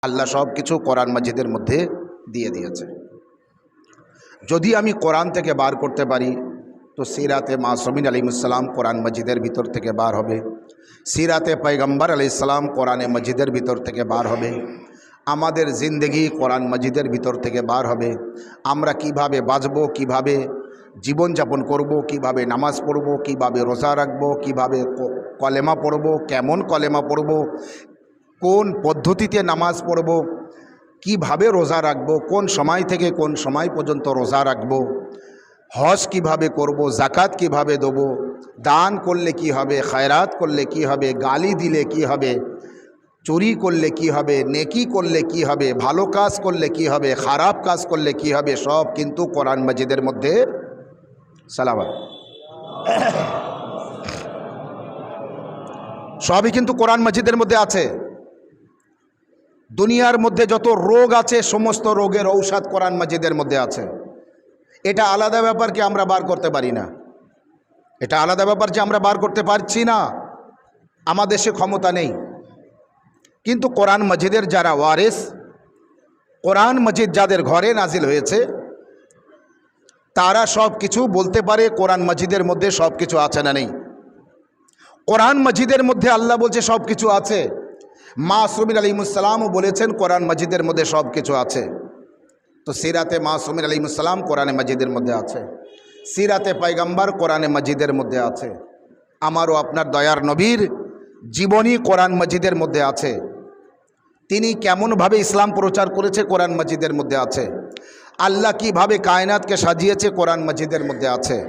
আল্লাহ সব কিছু কোরআন মাজিদের মধ্যে দিয়ে দিয়েছে। যদি আমি কোরআন থেকে বার করতে পারি তো সিরাতে মাসুমিন আলাইহিসসালাম কোরআন মাজিদের ভিতর থেকে বার হবে, সিরাতে পয়গম্বর আলাইহিসসালাম কোরআনে মাজিদের ভিতর থেকে বার হবে, আমাদের জিন্দগি কোরআন মাজিদের ভিতর থেকে বার হবে। আমরা কিভাবে বাঁচব, কিভাবে জীবনযাপন করব, কিভাবে নামাজ পড়ব, কিভাবে রোজা রাখব, কিভাবে কলেমা পড়ব, কেমন কলেমা পড়ব, কোন পদ্ধতিতে নামাজ পড়ব, কিভাবে রোজা রাখব, কোন সময় থেকে কোন সময় পর্যন্ত রোজা রাখব, হজ কিভাবে করব, জাকাত কিভাবে দেব, দান করলে কি হবে, খায়রাত করলে কি হবে, গালি দিলে কি হবে, চুরি করলে কি হবে, নেকি করলে কি হবে, ভালো কাজ করলে কি হবে, খারাপ কাজ করলে কি হবে, সব কিন্তু কোরআন মাজিদের মধ্যে সালাওয়াত সবই কিন্তু কোরআন মাজিদের মধ্যে আছে। দুনিয়ার মধ্যে যত রোগ আছে সমস্ত রোগের ঔষধ কোরআন মাজিদের মধ্যে আছে। এটা আলাদা ব্যাপার কি আমরা বার করতে পারি না, এটা আলাদা ব্যাপার যে আমরা বার করতে পারছি না, আমাদের সে ক্ষমতা নেই। কিন্তু কোরআন মাজিদের যারা ওয়ারিস, কোরআন মাজিদ যাদের ঘরে নাজিল হয়েছে, তারা সব কিছু বলতে পারে কোরআন মাজিদের মধ্যে সব কিছু আছে না নেই। কোরআন মাজিদের মধ্যে আল্লাহ বলছে সব কিছু আছে, মাসুমিন আলাইহিসসালামও বলেছেন কোরআন মাজিদের মধ্যে সব কিছু আছে। তো সিরাতে মাসুমিন আলাইহিসসালাম কোরআনে মাজিদের মধ্যে আছে, সিরাতে পয়গম্বর কোরআনে মাজিদের মধ্যে আছে, আমারও আপনার দয়ার নবীর জীবনী কোরআন মাজিদের মধ্যে আছে, তিনি কেমনভাবে ইসলাম প্রচার করেছে কোরআন মাজিদের মধ্যে আছে, আল্লাহ কিভাবে কায়নাতকে সাজিয়েছে কোরআন মাজিদের মধ্যে আছে,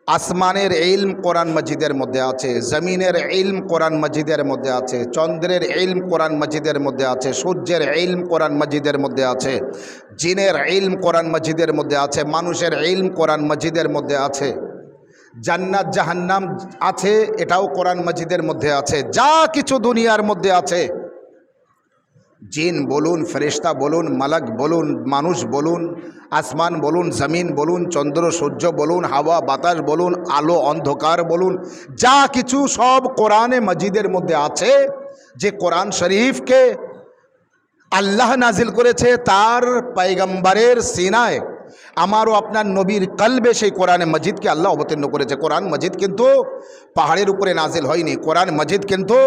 আসমানের ইলম কোরআন মাজিদের মধ্যে আছে, জমিনের ইলম কোরআন মাজিদের মধ্যে আছে, চন্দ্রের ইলম কোরআন মাজিদের মধ্যে আছে, সূর্যের ইলম কোরআন মাজিদের মধ্যে আছে, জিনের ইলম কোরআন মাজিদের মধ্যে আছে, মানুষের ইলম কোরআন মাজিদের মধ্যে আছে, জান্নাত জাহান্নাম আছে এটাও কোরআন মাজিদের মধ্যে আছে। যা কিছু দুনিয়ার মধ্যে আছে, জিন বলুন, ফেরেশতা বলুন, মালাক বলুন, মানুষ বলুন, আসমান বলুন, জমিন বলুন, চন্দ্র সূর্য বলুন, হাওয়া বাতাস বলুন, আলো অন্ধকার বলুন, যা কিছু সব কোরআনে মাজিদের মধ্যে আছে। যে কোরআন শরীফকে আল্লাহ নাজিল করেছে তার পয়গম্বরের সিনায়, আমারও আপনার নবীর কলবে সেই কোরআনে মাজিদকে আল্লাহ অবতীর্ণ করেছে। কোরআন মাজিদ কিন্তু পাহাড়ের উপরে নাজিল হয়নি, কোরআন মাজিদ কিন্তু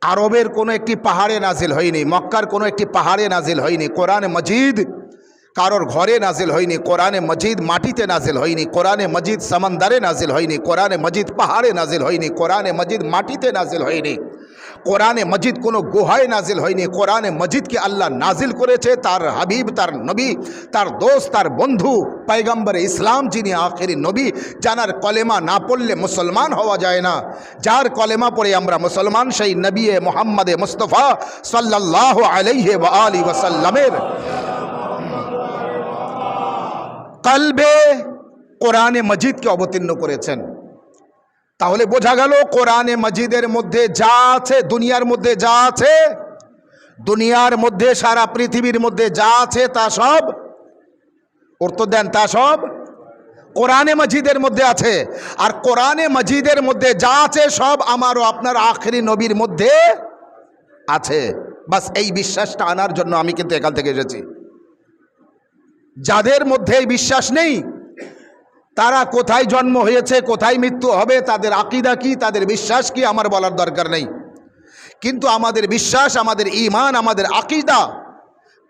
আরবের কোনো একটি পাহাড়ে নাজিল হয়নি, মক্কার কোনো একটি পাহাড়ে নাজিল হয়নি, কোরআন মাজিদ কারোর ঘরে নাজিল হয়নি, কোরআনে মাজিদ মাটিতে নাজিল হয়নি, কোরআনে মাজিদ সমন্দরে নাজিল হয়নি, কোরআনে মাজিদ পাহাড়ে নাজিল হয়নি, কোরআনে মাজিদ মাটিতে নাজিল হয়নি, কোরআনে মাজিদ কোনো গুহায় নাজিল হয়নি। কোরআনে মাজিদকে আল্লাহ নাজিল করেছে তার হাবিব, তার নবী, তার দোস্ত, তার বন্ধু পয়গম্বর ইসলাম, যিনি আখেরি নবী, জানার কলেমা না পড়লে মুসলমান হওয়া যায় না, যার কলেমা পড়ে আমরা মুসলমান, সেই নবী মুহাম্মদে মুস্তাফা সাল্লাল্লাহু আলাইহি ওয়া আলিহি ওয়াসাল্লামের কলবে কোরআনে মাজিদকে অবতীর্ণ করেছেন। তাহলে বোঝা গেল কোরআনে মাজিদের মধ্যে যা আছে, দুনিয়ার মধ্যে যা আছে, দুনিয়ার মধ্যে সারা পৃথিবীর মধ্যে যা আছে তা সব উত্তর দেন, তা সব কোরআনে মাজিদের মধ্যে আছে। আর কোরআনে মাজিদের মধ্যে যা আছে সব আমারও আপনার আখেরি নবীর মধ্যে আছে। বাস এই বিশ্বাসটা আনার জন্য আমি কিন্তু এখান থেকে এসেছি। যাদের মধ্যে এই বিশ্বাস নেই, তারা কোথায় জন্ম হয়েছে, কোথায় মৃত্যু হবে, তাদের আকীদা কি, তাদের বিশ্বাস কি আমার বলার দরকার নেই। কিন্তু আমাদের বিশ্বাস, আমাদের ঈমান, আমাদের আকীদা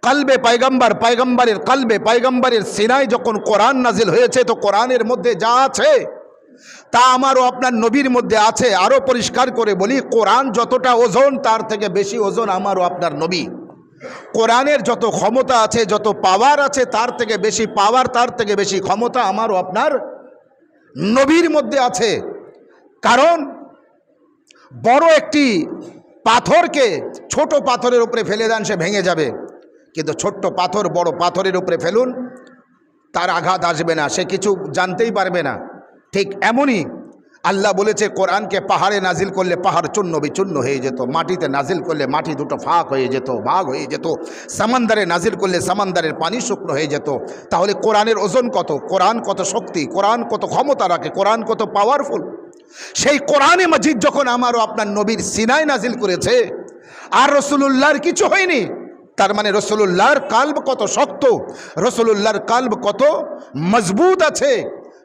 কলবে পয়গম্বর, পয়গম্বরের কলবে, পয়গম্বরের সিনায় যখন কোরআন নাজিল হয়েছে, তো কোরআনের মধ্যে যা আছে তা আমারও আপনার নবীর মধ্যে আছে। আরও পরিষ্কার করে বলি, কোরআন যতটা ওজন তার থেকে বেশি ওজন আমারও আপনার নবী। কোরআনের যত ক্ষমতা আছে, যত পাওয়ার আছে, তার থেকে বেশি পাওয়ার, তার থেকে বেশি ক্ষমতা আমারও আপনার নবীর মধ্যে আছে। কারণ বড় একটি পাথরকে ছোট পাথরের উপরে ফেলে দেন, সে ভেঙে যাবে, কিন্তু ছোট্ট পাথর বড় পাথরের উপরে ফেলুন, তার আঘাত আসবে না, সে কিছু জানতেই পারবে না। ঠিক এমনই আল্লাহ বলেছে, কোরআনকে পাহাড়ে নাজিল করলে পাহাড় চূর্ণ বিচূর্ণ হয়ে যেত, মাটিতে নাজিল করলে মাটি দুটো ফাঁক হয়ে যেত, ভাগ হয়ে যেত, সমন্দরে নাজিল করলে সমন্দরের পানি শুকনো হয়ে যেত। তাহলে কোরআনের ওজন কত, কোরআন কত শক্তি, কোরআন কত ক্ষমতা রাখে, কোরআন কত পাওয়ারফুল। সেই কোরআনে মাজিদ যখন আমারও আপনার নবীর সিনায় নাজিল করেছে, আর রসুলুল্লাহর কিছু হয়নি। তার মানে রসুলুল্লাহর কাল্ব কত শক্ত, রসুলুল্লাহর কাল্ব কত মজবুত আছে।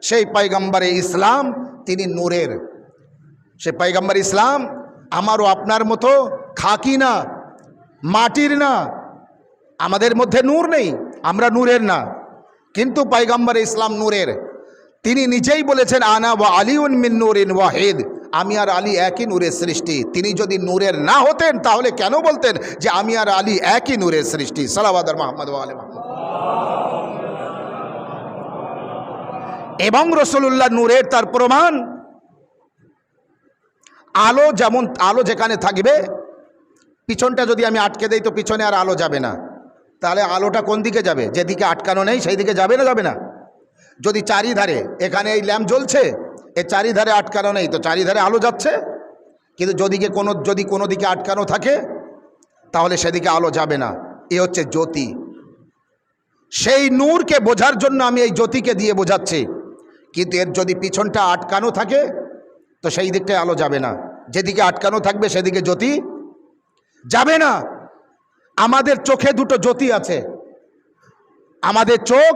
সেই পয়গম্বরে ইসলাম তিনি নূরের, সে পয়গম্বর ইসলাম আমারও আপনার মতো খাকি না, মাটির না, আমাদের মধ্যে নূর নেই, আমরা নূরের না, কিন্তু পয়গম্বর ইসলাম নূরের। তিনি নিজেই বলেছেন আনা ওয়া আলিউন মিন নূরিন ওয়াহিদ, আমি আর আলী একই নূরের সৃষ্টি। তিনি যদি নূরের না হতেন তাহলে কেন বলতেন যে আমি আর আলী একই নূরের সৃষ্টি? সালাওয়াত মুহাম্মদ ওয়া আলি মুহাম্মদ। এবং রসুলুল্লাহ নূরের তার প্রমাণ, আলো যেমন, আলো যেখানে থাকবে, পিছনটা যদি আমি আটকে দেই তো পিছনে আর আলো যাবে না, তাহলে আলোটা কোন দিকে যাবে? যেদিকে আটকানো নেই সেই দিকে যাবে না, যাবে না? যদি চারিধারে, এখানে এই ল্যাম্প জ্বলছে, এর চারিধারে আটকানো নেই তো চারিধারে আলো যাচ্ছে, কিন্তু যদি কোনো দিকে আটকানো থাকে তাহলে সেদিকে আলো যাবে না। এ হচ্ছে জ্যোতি। সেই নূরকে বোঝার জন্য আমি এই জ্যোতিকে দিয়ে বোঝাচ্ছি, কিন্তু এর যদি পিছনটা আটকানো থাকে তো সেই দিকটায় আলো যাবে না, যেদিকে আটকানো থাকবে সেদিকে জ্যোতি যাবে না। আমাদের চোখে দুটো জ্যোতি আছে, আমাদের চোখ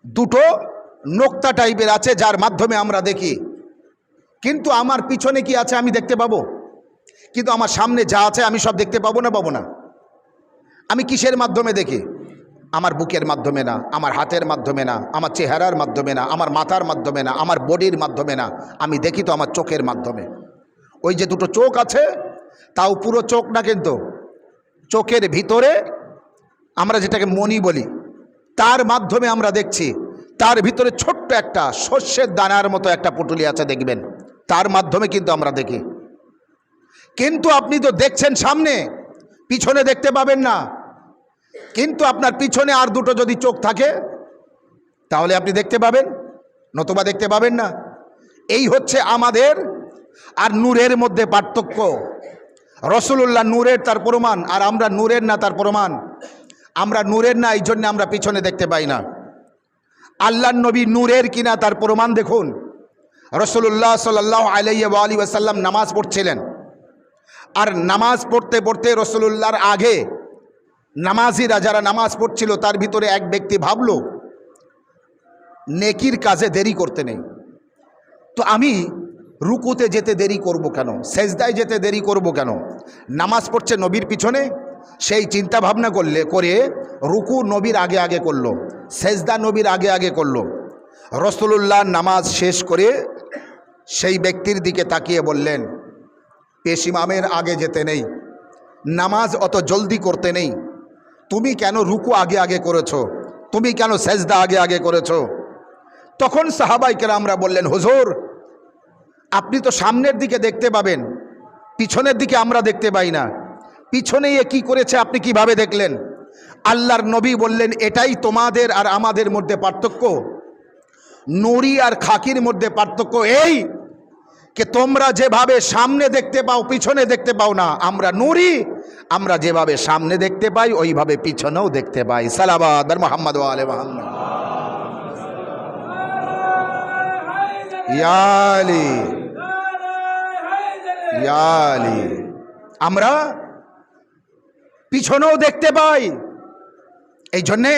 দুটো নোক্তা টাইপের আছে যার মাধ্যমে আমরা দেখি, কিন্তু আমার পিছনে কি আছে আমি দেখতে পাবো, কিন্তু আমার সামনে যা আছে আমি সব দেখতে পাবো না, পাবো না? আমি কিসের মাধ্যমে দেখি? আমার বুকের মাধ্যমে না, আমার হাতের মাধ্যমে না, আমার চেহারার মাধ্যমে না, আমার মাথার মাধ্যমে না, আমার বডির মাধ্যমে না, আমি দেখি তো আমার চোখের মাধ্যমে। ওই যে দুটো চোখ আছে, তাও পুরো চোখ না, কিন্তু চোখের ভিতরে আমরা যেটাকে মনি বলি, তার মাধ্যমে আমরা দেখছি। তার ভিতরে ছোট্ট একটা শস্যের দানার মতো একটা পুটুলি আছে, দেখবেন, তার মাধ্যমে কিন্তু আমরা দেখি। কিন্তু আপনি তো দেখছেন সামনে, পিছনে দেখতে পাবেন না, কিন্তু আপনার পিছনে আর দুটো যদি চোখ থাকে তাহলে আপনি দেখতে পাবেন, নতুবা দেখতে পাবেন না। এই হচ্ছে আমাদের আর নূরের মধ্যে পার্থক্য। রসুলুল্লাহ নূরের তার প্রমাণ, আর আমরা নূরের না তার প্রমাণ। আমরা নূরের না, এই জন্য আমরা পিছনে দেখতে পাই না। আল্লাহর নবী নূরের কিনা তার প্রমাণ দেখুন। রসুলুল্লাহ সাল্লাল্লাহু আলাইহি ওয়া আলিহি ওয়াসাল্লাম নামাজ পড়ছিলেন, আর নামাজ পড়তে পড়তে রসুলুল্লাহর আগে নামাজিরা যারা নামাজ পড়ছিল তার ভিতরে এক ব্যক্তি ভাবল নেকির কাজে দেরি করতে নেই, তো আমি রুকুতে যেতে দেরি করব কেন, সেজদায় যেতে দেরি করব কেন? নামাজ পড়ছে নবীর পিছনে, সেই চিন্তা ভাবনা করে রুকু নবীর আগে আগে করলো, সেজদা নবীর আগে আগে করলো। রসুলুল্লাহ নামাজ শেষ করে সেই ব্যক্তির দিকে তাকিয়ে বললেন, পেশ ইমামের আগে যেতে নেই, নামাজ অত জলদি করতে নেই, তুমি কেন রুকু আগে আগে করেছো, তুমি কেন সেজদা আগে আগে করেছো? তখন সাহাবায়ে কেরামরা বললেন, হুজুর আপনি তো সামনের দিকে দেখতে পাবেন, পিছনের দিকে আমরা দেখতে পাই না, পিছনে এ কি করেছে আপনি কিভাবে দেখলেন? আল্লাহর নবী বললেন, এটাই তোমাদের আর আমাদের মধ্যে পার্থক্য, নুরি আর খাকির মধ্যে পার্থক্য এই যে তোমরা যেভাবে সামনে দেখতে পাও পিছনে দেখতে পাও না, আমরা নুরি, আমরা যেভাবে সামনে দেখতে পাই ওইভাবে পিছনেও দেখতে পাই। সালাওয়াত মুহাম্মদ ওয়া আলি মুহাম্মদ। ইয়া আলী ইয়া আলী, আমরা পিছনেও দেখতে পাই। এই জন্যে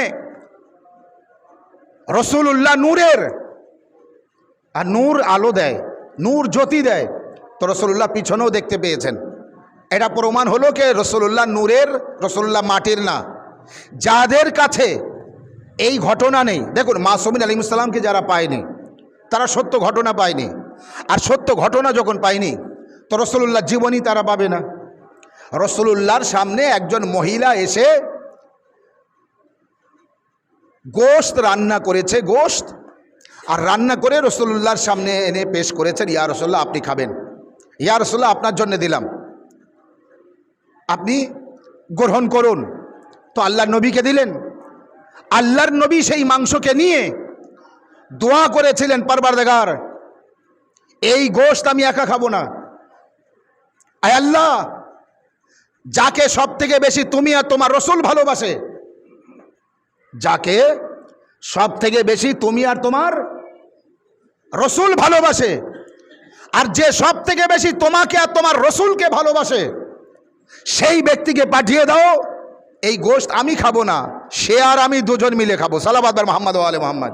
রসুলুল্লাহ নূরের, আর নূর আলো দেয়, নূর জ্যোতি দেয়, তো রসুলুল্লাহ পিছনেও দেখতে পেয়েছেন। এটা প্রমাণ হলো কে রসুলুল্লাহ নূরের, রসুলুল্লাহ মাটির না। যাদের কাছে এই ঘটনা নেই, দেখুন মাসুমিন আলাইহিস সালামকে যারা পায়নি তারা সত্য ঘটনা পায়নি, আর সত্য ঘটনা যখন পায়নি তো রসুলুল্লাহ জীবনী তারা পাবে না। রসুলুল্লাহর সামনে একজন মহিলা এসে গোশত রান্না করেছে, গোশত, আর রান্না করে রসুলুল্লাহর সামনে এনে পেশ করেছেন, ইয়া রাসূলুল্লাহ আপনি খাবেন, ইয়া রাসূলুল্লাহ আপনার জন্য দিলাম, আপনি গ্রহণ করুন। তো আল্লাহর নবীকে দিলেন। আল্লাহর নবী সেই মাংসকে নিয়ে দোয়া করেছিলেন, পরবর্তীগার এই গোশত আমি একা খাবো না, আয় আল্লাহ যাকে সব থেকে বেশি তুমি আর তোমার রসুল ভালোবাসে, যাকে সব থেকে বেশি তুমি আর তোমার রসুল ভালোবাসে, আর যে সব থেকে বেশি তোমাকে আর তোমার রসুলকে ভালোবাসে, সেই ব্যক্তিকে পাঠিয়ে দাও, এই গোশত আমি খাবো না, সে আর আমি দুজন মিলে খাবো। সালাওয়াত বার মুহাম্মদ ওয়া আলে মুহাম্মদ।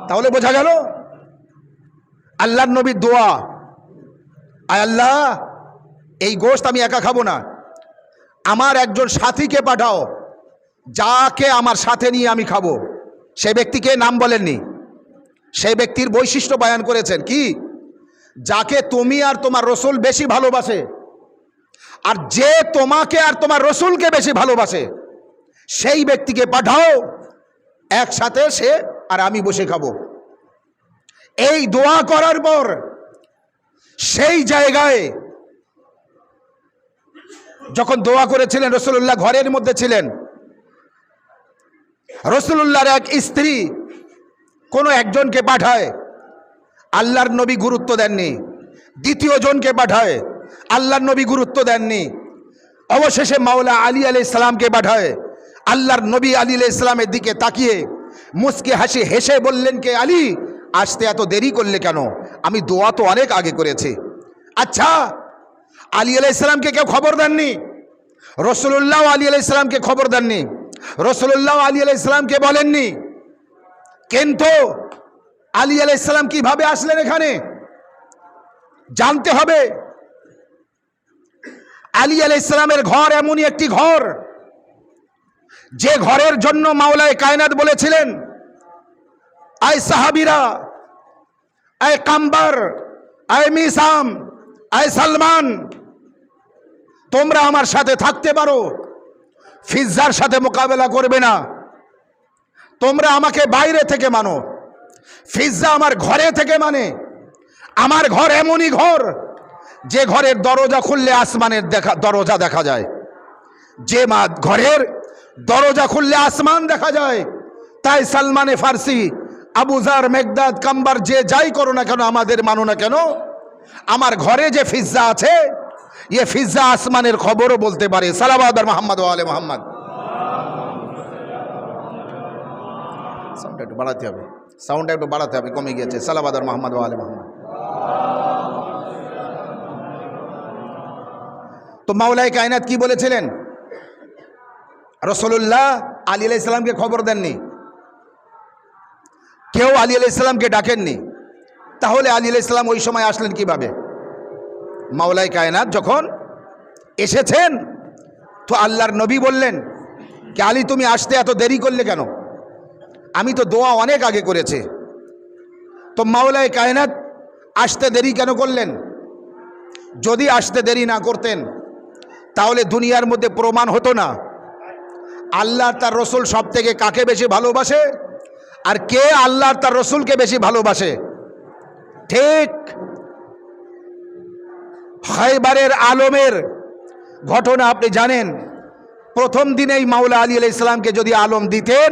তাহলে বোঝা গেল আল্লাহর নবীর দোয়া, আয় আল্লাহ এই গোশত আমি একা খাবো না, আমার একজন সাথীকে পাঠাও, যাকে আমার সাথে নিয়ে আমি খাবো। সেই ব্যক্তিকে নাম বলেননি, সেই ব্যক্তির বৈশিষ্ট্য বয়ান করেছেন কি, যাকে তুমি আর তোমার রসুল বেশি ভালোবাসে, আর যে তোমাকে আর তোমার রসুলকে বেশি ভালোবাসে সেই ব্যক্তিকে পাঠাও, একসাথে সে আর আমি বসে খাবো। এই দোয়া করার পর সেই জায়গায় যখন দোয়া করেছিলেন, রসুল্লাহ ঘরের মধ্যে ছিলেন, রসুল্লাহর এক স্ত্রী কোনো একজনকে পাঠায়, আল্লাহর নবী গুরুত্ব দেননি। দ্বিতীয় জনকে পাঠায়, আল্লাহর নবী গুরুত্ব দেননি। অবশেষে মাওলা আলী আলাইহিস সালামকে পাঠায়। আল্লাহর নবী আলী আলাইহিস সালামের দিকে তাকিয়ে মুস্কি হাসি হেসে বললেন, কে আলী, আসতে এত দেরি করলে কেন? আমি দোয়া তো অনেক আগে করেছি। আচ্ছা, আলী আলাইহিস সালামকে কেউ খবর দেননি? রসুল্লাহ আলী আলাইহিস সালামকে খবর দেননি, রসুল্লাহ আলী আলাইহিস সালামকে বলেননি। কিন্তু আলী আলাইহিস সালাম কিভাবে আসলেন এখানে জানতে হবে। আলী আলাইহিস সালামের ঘর এমনই একটি ঘর, যে ঘরের জন্য মাওলায়ে কায়নাত বলেছিলেন, আয় সাহাবীরা, আয় কাম্বার, আয় মিসাম, আয় সালমান, তোমরা আমার সাথে থাকতে পারো, ফিজ্জার সাথে মোকাবেলা করবে না। তোমরা আমাকে বাইরে থেকে মানো, ফিজ্জা আমার ঘরে থেকে মানে। আমার ঘর এমনই ঘর, যে ঘরের দরজা খুললে আসমানের দরজা দেখা যায়, যে ঘরের দরজা খুললে আসমান দেখা যায়। তাই সালমানে ফার্সি, আবু জার, মেগদাদ, কাম্বার, যে যাই করো না কেন, আমাদের মানো না কেন, আমার ঘরে যে ফিজ্জা আছে, ये ফিজ্জা আসমানের খবরও বলতে পারে। সালাওয়াত বার মুহাম্মদ ওয়া আলে মুহাম্মদ। সাউন্ডটা একটু বাড়াতে হবে, সাউন্ডটা একটু বাড়াতে হবে, কমে গিয়েছে। সালাওয়াত বার মুহাম্মদ ওয়া আলে মুহাম্মদ। তো মাওলায়ে কায়নাত কি বলেছিলেন? রসুল্লাহ আলী আলাইহিস সালামকে খবর দেননি, কেউ আলী আলাইহিস সালামকে ডাকেননি। তাহলে আলী আলাইহিস সালাম ওই সময় আসলেন কিভাবে? মাওলায়ে কায়নাত যখন এসেছেন, তো আল্লাহর নবী বললেন, কে আলী, তুমি আসতে এত দেরি করলে কেন? আমি তো দোয়া অনেক আগে করেছি। তো মাওলায়ে কায়নাত আসতে দেরি কেন করলেন? যদি আসতে দেরি না করতেন, তাহলে দুনিয়ার মধ্যে প্রমাণ হতো না আল্লাহ তার রসুল সব থেকে কাকে বেশি ভালোবাসে, আর কে আল্লাহ তার রসুলকে বেশি ভালোবাসে। ঠিক খায়বারের আলমের ঘটনা আপনি জানেন। প্রথম দিনেই মাওলা আলী আলাইহিস সালামকে যদি আলম দিতেন,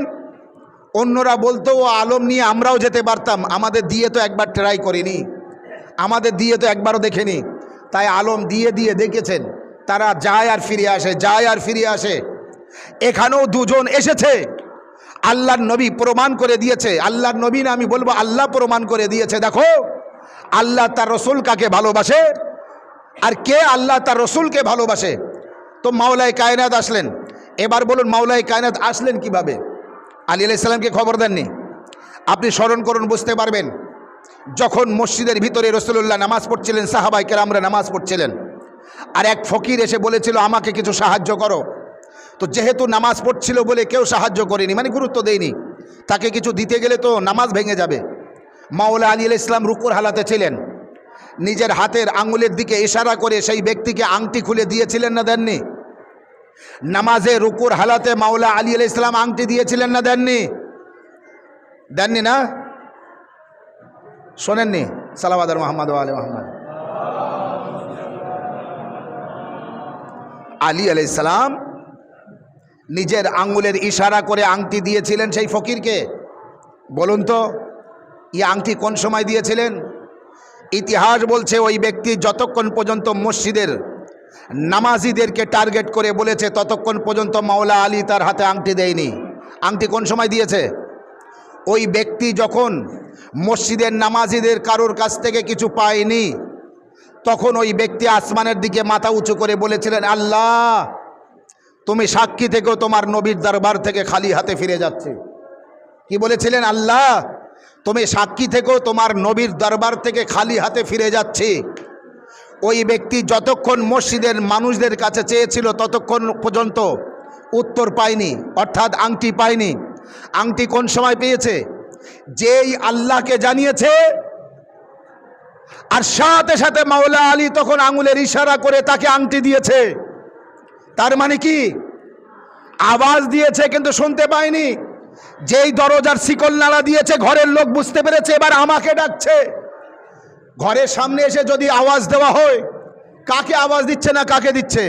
অন্যরা বলতো ও আলম নিয়ে আমরাও যেতে পারতাম, আমাদের দিয়ে তো একবার ট্রাই করিনি, আমাদের দিয়ে তো একবারও দেখেনি। তাই আলম দিয়ে দিয়ে দেখেছেন, তারা যায় আর ফিরে আসে, যায় আর ফিরে আসে। এখানেও দুজন এসেছে, আল্লাহর নবী প্রমাণ করে দিয়েছে। আল্লাহর নবী না, আমি বলবো আল্লাহ প্রমাণ করে দিয়েছে। দেখো আল্লাহ তার রসুল কাকে ভালোবাসে, আর কে আল্লাহ তার রসুলকে ভালোবাসে। তো মাওলায়ে কায়নাত আসলেন। এবার বলুন, মাওলায়ে কায়নাত আসলেন কিভাবে? আলী আলাইহিস সালামকে খবর দেননি। আপনি স্মরণ করুন, বুঝতে পারবেন। যখন মসজিদের ভিতরে রসুল্লাহ নামাজ পড়ছিলেন, সাহাবায়ে কেরামরা নামাজ পড়ছিলেন, আর এক ফকির এসে বলেছিল, আমাকে কিছু সাহায্য করো। তো যেহেতু নামাজ পড়ছিল বলে কেউ সাহায্য করেনি, মানে গুরুত্ব দেয়নি। তাকে কিছু দিতে গেলে তো নামাজ ভেঙে যাবে। মাওলা আলী আলাইহিস সালাম রুকুর হালাতে ছিলেন, নিজের হাতের আঙ্গুলের দিকে ইশারা করে সেই ব্যক্তিকে আংটি খুলে দিয়েছিলেন না দেননি? নামাজে রুকুর হালাতে মাওলা আলী আলাইহিস সালাম আংটি দিয়েছিলেন না দেননি? দেননি না? শোনেননি? সালাওয়াত মুহাম্মদ ওয়া আলে মুহাম্মদ। আলী আলাইহিস সালাম নিজের আঙ্গুলের ইশারা করে আংটি দিয়েছিলেন সেই ফকিরকে। বলুন তো, এই আংটি কোন সময় দিয়েছিলেন? ইতিহাস বলছে ওই ব্যক্তি যতক্ষণ পর্যন্ত মসজিদের নামাজিদেরকে টার্গেট করে বলেছে, ততক্ষণ পর্যন্ত মাওলা আলী তার হাতে আংটি দেয়নি। আংটি কোন সময় দিয়েছে? ওই ব্যক্তি যখন মসজিদের নামাজিদের কারোর কাছ থেকে কিছু পায়নি, তখন ওই ব্যক্তি আসমানের দিকে মাথা উঁচু করে বলেছিলেন, আল্লাহ তুমি সাক্ষী থেকেও তোমার নবীর দরবার থেকে খালি হাতে ফিরে যাচ্ছে। কি বলেছিলেন? আল্লাহ তুমি সাক্ষী থেকেও তোমার নবীর দরবার থেকে খালি হাতে ফিরে যাচ্ছে। ওই ব্যক্তি যতক্ষণ মসজিদের মানুষদের কাছে চেয়েছিল ততক্ষণ পর্যন্ত উত্তর পায়নি, অর্থাৎ আংটি পায়নি। আংটি কোন সময় পেয়েছে? যেই আল্লাহকে জানিয়েছে, আর সাথে সাথে মাওলা আলী তখন আঙুলের ইশারা করে তাকে আংটি দিয়েছে। তার মানে কি? আওয়াজ দিয়েছে কিন্তু শুনতে পায়নি। যেই দরজার শিকল নাড়া দিয়েছে ঘরের লোক বুঝতে পেরেছে এবার আমাকে ডাকছে। ঘরের সামনে এসে যদি আওয়াজ দেওয়া হয়, কাকে আওয়াজ দিচ্ছে না কাকে দিচ্ছে,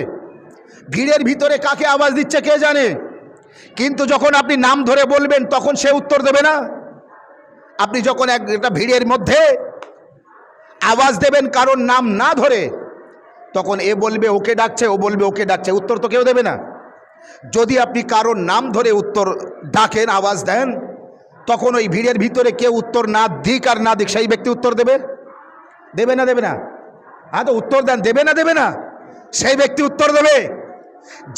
ভিড়ের ভিতরে কাকে আওয়াজ দিচ্ছে কে জানে, কিন্তু যখন আপনি নাম ধরে বলবেন তখন সে উত্তর দেবে না। আপনি যখন একটা ভিড়ের মধ্যে আওয়াজ দেবেন কারোর নাম না ধরে, তখন এ বলবে ওকে ডাকছে, ও বলবে ওকে ডাকছে, উত্তর তো কেউ দেবে না। যদি আপনি কারোর নাম ধরে উত্তর ডাকেন, আওয়াজ দেন, তখন ওই ভিড়ের ভিতরে কেউ উত্তর না দিক আর না দিক, সেই ব্যক্তি উত্তর দেবে? দেবে না দেবে না? হ্যাঁ তো উত্তর দেন, দেবে না দেবে না? সেই ব্যক্তি উত্তর দেবে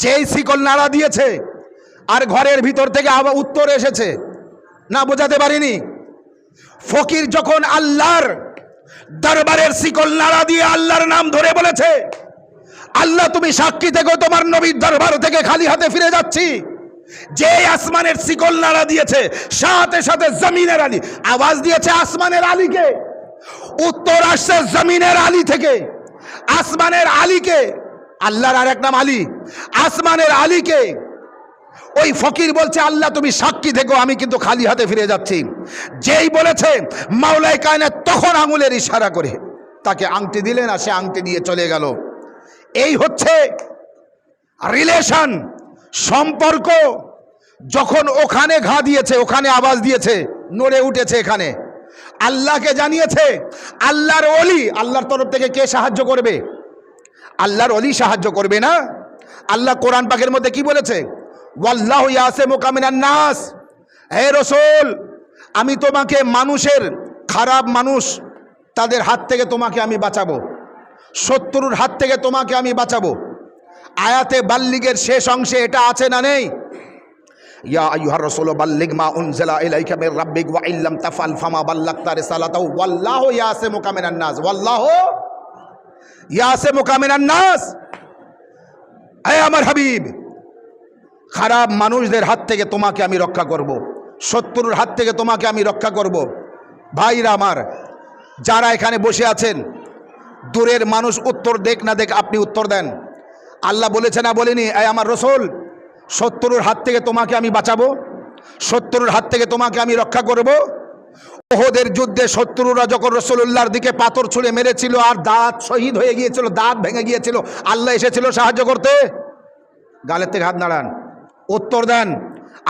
যেই শিকল নাড়া দিয়েছে আর ঘরের ভিতর থেকে আবার উত্তর এসেছে। না বোঝাতে পারিনি? ফকির যখন আল্লাহর দরবারের শিকল নাড়া দিয়ে আল্লাহর নাম ধরে বলেছে, আল্লাহ তুমি সাক্ষী থেকো তোমার নবীর দরবার থেকে খালি হাতে ফিরে যাচ্ছি, যে আসমানের শিকল নাড়া দিয়েছে সাথে সাথে জমিনের আলী আওয়াজ দিয়েছে আসমানের আলীকে, উত্তর আসছে জমিনের আলী থেকে। আসমানের আলীকে, আল্লাহর আর এক নাম আলী, আসমানের আলীকে ওই ফকির বলছে আল্লাহ তুমি সাক্ষী থেকো আমি কিন্তু খালি হাতে ফিরে যাচ্ছি। যেই বলেছে মাওলাই কায়নাত তখন আঙুলের ইশারা করে তাকে আংটি দিলেন আর সে আংটি নিয়ে চলে গেল। এই হচ্ছে রিলেশন, সম্পর্ক। যখন ওখানে ঘা দিয়েছে, ওখানে আওয়াজ দিয়েছে, নড়ে উঠেছে, এখানে আল্লাহকে জানিয়েছে, আল্লাহর ওলি, আল্লাহর তরফ থেকে কে সাহায্য করবে? আল্লাহর ওলি সাহায্য করবে না? আল্লাহ কোরআন পাকের মধ্যে কি বলেছে? ওয়াল্লাহু ইয়াসিমুকা মিনান নাস, হে রাসূল আমি তোমাকে মানুষের, খারাপ মানুষ তাদের হাত থেকে তোমাকে আমি বাঁচাবো, শত্রুর হাত থেকে তোমাকে আমি বাঁচাবো। আয়াতে বাল্লিগের শেষ অংশে এটা আছে না নেই? ইয়া আইয়ুহার রাসূল বাল্লিগ মা উনজিলা ইলাইকা মির রাব্বিক ওয়া ইল্লাম তাফআল ফামা বাল্লাগতা রিসালাতাহু ওয়াল্লাহু ইয়াসিমুকা মিনান নাস, ওয়াল্লাহু ইয়াসিমুকা মিনান নাস। হে আমার হাবিব, খারাপ মানুষদের হাত থেকে তোমাকে আমি রক্ষা করব, শত্রুর হাত থেকে তোমাকে আমি রক্ষা করব। ভাইরা আমার, যারা এখানে বসে আছেন, দূরের মানুষ উত্তর দেখ না দেখ আপনি উত্তর দেন। আল্লাহ বলেছে না বলেনি, এই আমার রাসূল শত্রুর হাত থেকে তোমাকে আমি বাঁচাবো, শত্রুর হাত থেকে তোমাকে আমি রক্ষা করব। ওহদের যুদ্ধে শত্রুরা যখন রাসূলুল্লাহর দিকে পাথর ছুঁড়ে মেরেছিল আর দাঁত শহীদ হয়ে গিয়েছিল, দাঁত ভেঙে গিয়েছিল, আল্লাহ এসেছিল সাহায্য করতে? গালের থেকে হাত নাড়ান, উত্তর দেন।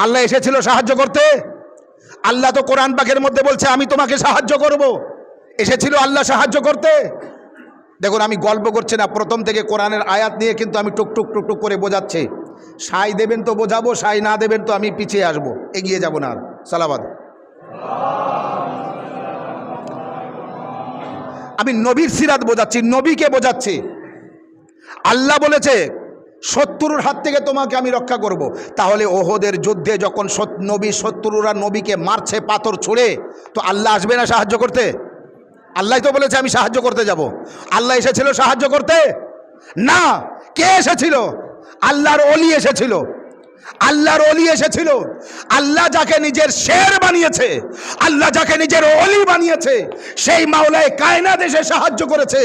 আল্লাহ এসেছিল সাহায্য করতে? আল্লাহ তো কোরআন পাকের মধ্যে বলছে আমি তোমাকে সাহায্য করব। এসেছিল আল্লাহ সাহায্য করতে? দেখুন আমি গল্প করছি না, প্রথম থেকে কোরআনের আয়াত নিয়ে কিন্তু আমি টুকটুক টুকটুক করে বোঝাচ্ছি। সাই দেবেন তো বোঝাবো, সাই না দেবেন তো আমি পিছিয়ে আসবো, এগিয়ে যাব না আর। সালাবাদ। আমি নবীর সিরাত বোঝাচ্ছি, নবীকে বোঝাচ্ছি। আল্লাহ বলেছে শত্রুর হাত থেকে তোমাকে আমি রক্ষা করব। তাহলে ওহদের যুদ্ধে যখন নবী, শত্রুরা নবীকে মারছে পাথর ছুঁড়ে, তো আল্লাহ আসবে না সাহায্য করতে? আল্লাহ তো বলেছে আমি সাহায্য করতে যাব। আল্লাহ এসেছিল সাহায্য করতে? না। কে এসেছিল? আল্লাহর ওলি এসেছিল। আল্লাহর ওলি এসেছিল। আল্লাহ যাকে নিজের শের বানিয়েছে, আল্লাহ যাকে নিজের ওলি বানিয়েছে, সেই মাওলায়ে কায়নাত এসে সাহায্য করেছে,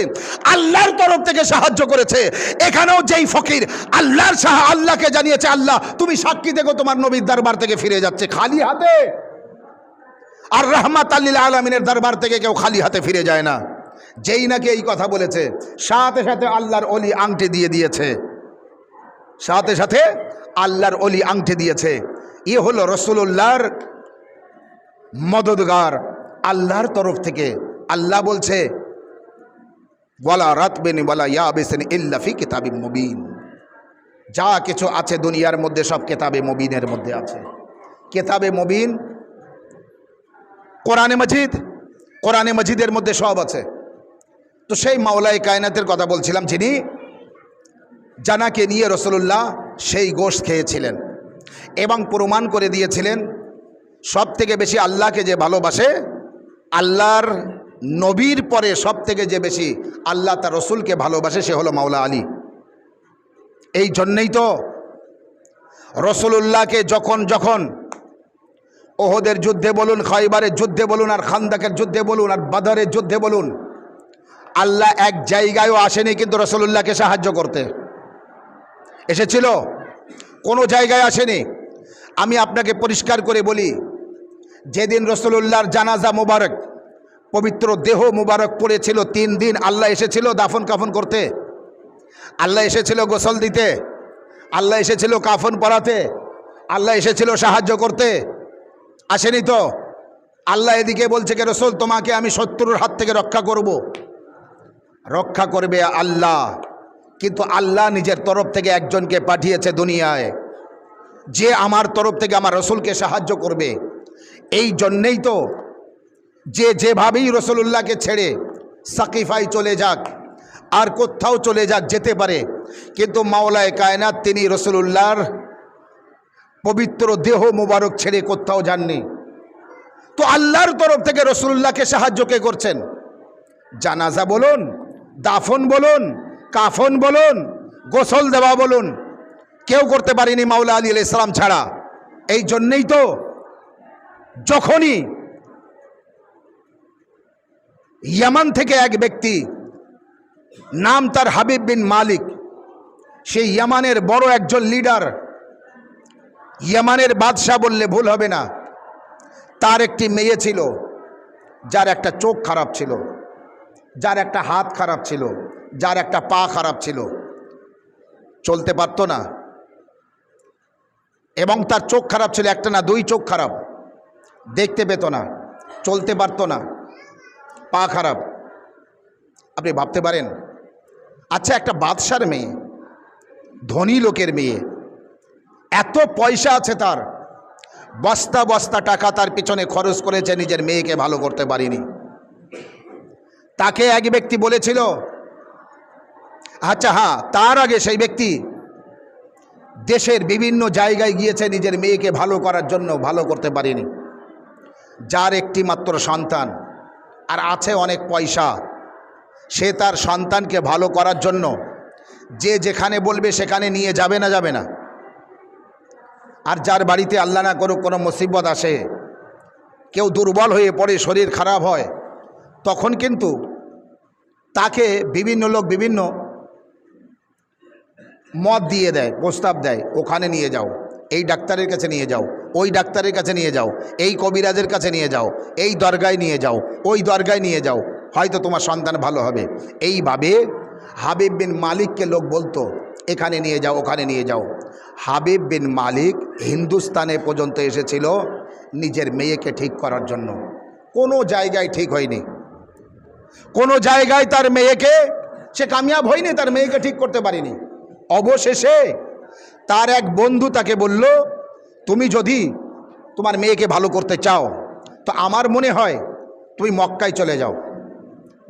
আল্লাহর তরফ থেকে সাহায্য করেছে। এখানেও যেই ফকির আল্লাহকে জানিয়েছে আল্লাহ তুমি সাক্ষী দেখো তোমার নবীর দরবার থেকে ফিরে যাচ্ছে খালি হাতে। আর রাহমাতাল লিল আলামিনের দরবার থেকে কেউ খালি হাতে ফিরে যায় না। যেই নাকি এই কথা বলেছে, সাথে সাথে আল্লাহর ওলি আংটি দিয়ে দিয়েছে, সাথে সাথে আল্লাহর ওলি আংটি দিয়েছে। এ হলো রাসূলুল্লাহর মদদগার, আল্লাহর তরফ থেকে। আল্লাহ বলছে ওয়ালা রাতবিন ওয়ালা ইয়াবিসিন ইল্লা ফি কিতাবিম মুবিন, যা কিছু আছে দুনিয়ার মধ্যে সব কিতাবে মুবিনের মধ্যে আছে। কিতাবে মুবিন কোরআনে মজিদ, কোরআনে মজিদের মধ্যে সব আছে। তো সেই মাওলায়ে কায়নাতের কথা বলছিলাম, যিনি জানাকে নিয়ে রসুলুল্লাহ সেই গোশত খেয়েছিলেন এবং প্রমাণ করে দিয়েছিলেন সব থেকে বেশি আল্লাহকে যে ভালোবাসে, আল্লাহর নবীর পরে সব থেকে যে বেশি আল্লাহ তার রসুলকে ভালোবাসে, সে হলো মাওলা আলী। এই জন্যেই তো রসুলুল্লাহকে যখন যখন ওহদের যুদ্ধে বলুন, খয়বারের যুদ্ধে বলুন, আর খান্দাকের যুদ্ধে বলুন, আর বদরের যুদ্ধে বলুন, আল্লাহ এক জায়গায়ও আসেনি কিন্তু রসুলুল্লাহকে সাহায্য করতে। এসেছিল? কোনো জায়গায় আসেনি। আমি আপনাকে পরিষ্কার করে বলি, যেদিন রসুলুল্লাহর জানাজা মুবারক, পবিত্র দেহ মুবারক পড়েছিল, 3 দিন আল্লাহ এসেছিল দাফন কাফন করতে, আল্লাহ এসেছিল গোসল দিতে, আল্লাহ এসেছিল কাফন পরাতে, আল্লাহ এসেছিল সাহায্য করতে, আসেনি তো? আল্লাহ এদিকে বলছে কে, রসুল তোমাকে আমি শত্রুর হাত থেকে রক্ষা করব। রক্ষা করবে আল্লাহ, কিন্তু আল্লাহ নিজের তরফ থেকে একজনকে পাঠিয়েছে দুনিয়ায়, যে আমার তরফ থেকে আমার রসুলকে সাহায্য করবে। এই জন্যেই তো যে যেভাবেই রসুলুল্লাহকে ছেড়ে সাকিফায় চলে যাক, আর কোথাও চলে যাক, যেতে পারে, কিন্তু মাওলায়ে কায়নাত তিনি রসুলুল্লাহর পবিত্র দেহ মুবারক ছেড়ে কোথাও যাননি। তো আল্লাহর তরফ থেকে রসুলুল্লাহকে সাহায্য কে করছেন? জানাজা বলুন, দাফন বলুন, কাফন বলুন, গোসল দেওয়া বলুন, কেউ করতে পারেনি মাওলা আলী আলাইহিস সালাম ছাড়া। এই জন্যেই তো যখনই ইয়ামান থেকে এক ব্যক্তি, নাম তার হাবিব বিন মালিক, সেই ইয়ামানের বড় একজন লিডার, ইয়ামানের বাদশাহ বললে ভুল হবে না, তার একটি মেয়ে ছিল যার একটা চোখ খারাপ ছিল, যার একটা হাত খারাপ ছিল, যার একটা পা খারাপ ছিল, চলতে পারতো না। এবং তার চোখ খারাপ ছিল, একটা না 2 চোখ খারাপ, দেখতে পেত না, চলতে পারতো না, পা খারাপ। আপনি ভাবতে পারেন, আচ্ছা একটা বাদশার মেয়ে, ধনী লোকের মেয়ে, এত পয়সা আছে তার, বস্তা বস্তা টাকা তার পিছনে খরচ করেছে, নিজের মেয়েকে ভালো করতে পারিনি। তাকে এক ব্যক্তি বলেছিল, আচ্ছা হ্যাঁ, তার আগে সেই ব্যক্তি দেশের বিভিন্ন জায়গায় গিয়েছে নিজের মেয়েকে ভালো করার জন্য, ভালো করতে পারেনি। যার একটি মাত্র সন্তান আর আছে অনেক পয়সা, সে তার সন্তানকে ভালো করার জন্য যে যেখানে বলবে সেখানে নিয়ে যাবে না, যাবে না? আর যার বাড়িতে আল্লাহ না করুক কোনো মুসিবত আসে, কেউ দুর্বল হয়ে পড়ে, শরীর খারাপ হয়, তখন কিন্তু তাকে বিভিন্ন লোক বিভিন্ন মত দিয়ে দেয়, প্রস্তাব দেয়, ওখানে নিয়ে যাও, এই ডাক্তারের কাছে নিয়ে যাও, ওই ডাক্তারের কাছে নিয়ে যাও, এই কবিরাজের কাছে নিয়ে যাও, এই দরগায় নিয়ে যাও, ওই দরগায় নিয়ে যাও, হয়তো তোমার সন্তান ভালো হবে। এইভাবে হাবিব বিন মালিককে লোক বলতো এখানে নিয়ে যাও, ওখানে নিয়ে যাও। হাবিব বিন মালিক হিন্দুস্তানে পর্যন্ত এসেছিল নিজের মেয়েকে ঠিক করার জন্য, কোনো জায়গায় ঠিক হয়নি, কোনো জায়গায় তার মেয়েকে সে কামিয়াব হয়নি, তার মেয়েকে ঠিক করতে পারিনি। অবশেষে তার এক বন্ধু তাকে বলল, তুমি যদি তোমার মেয়েকে ভালো করতে চাও তো আমার মনে হয় তুমি মক্কায় চলে যাও,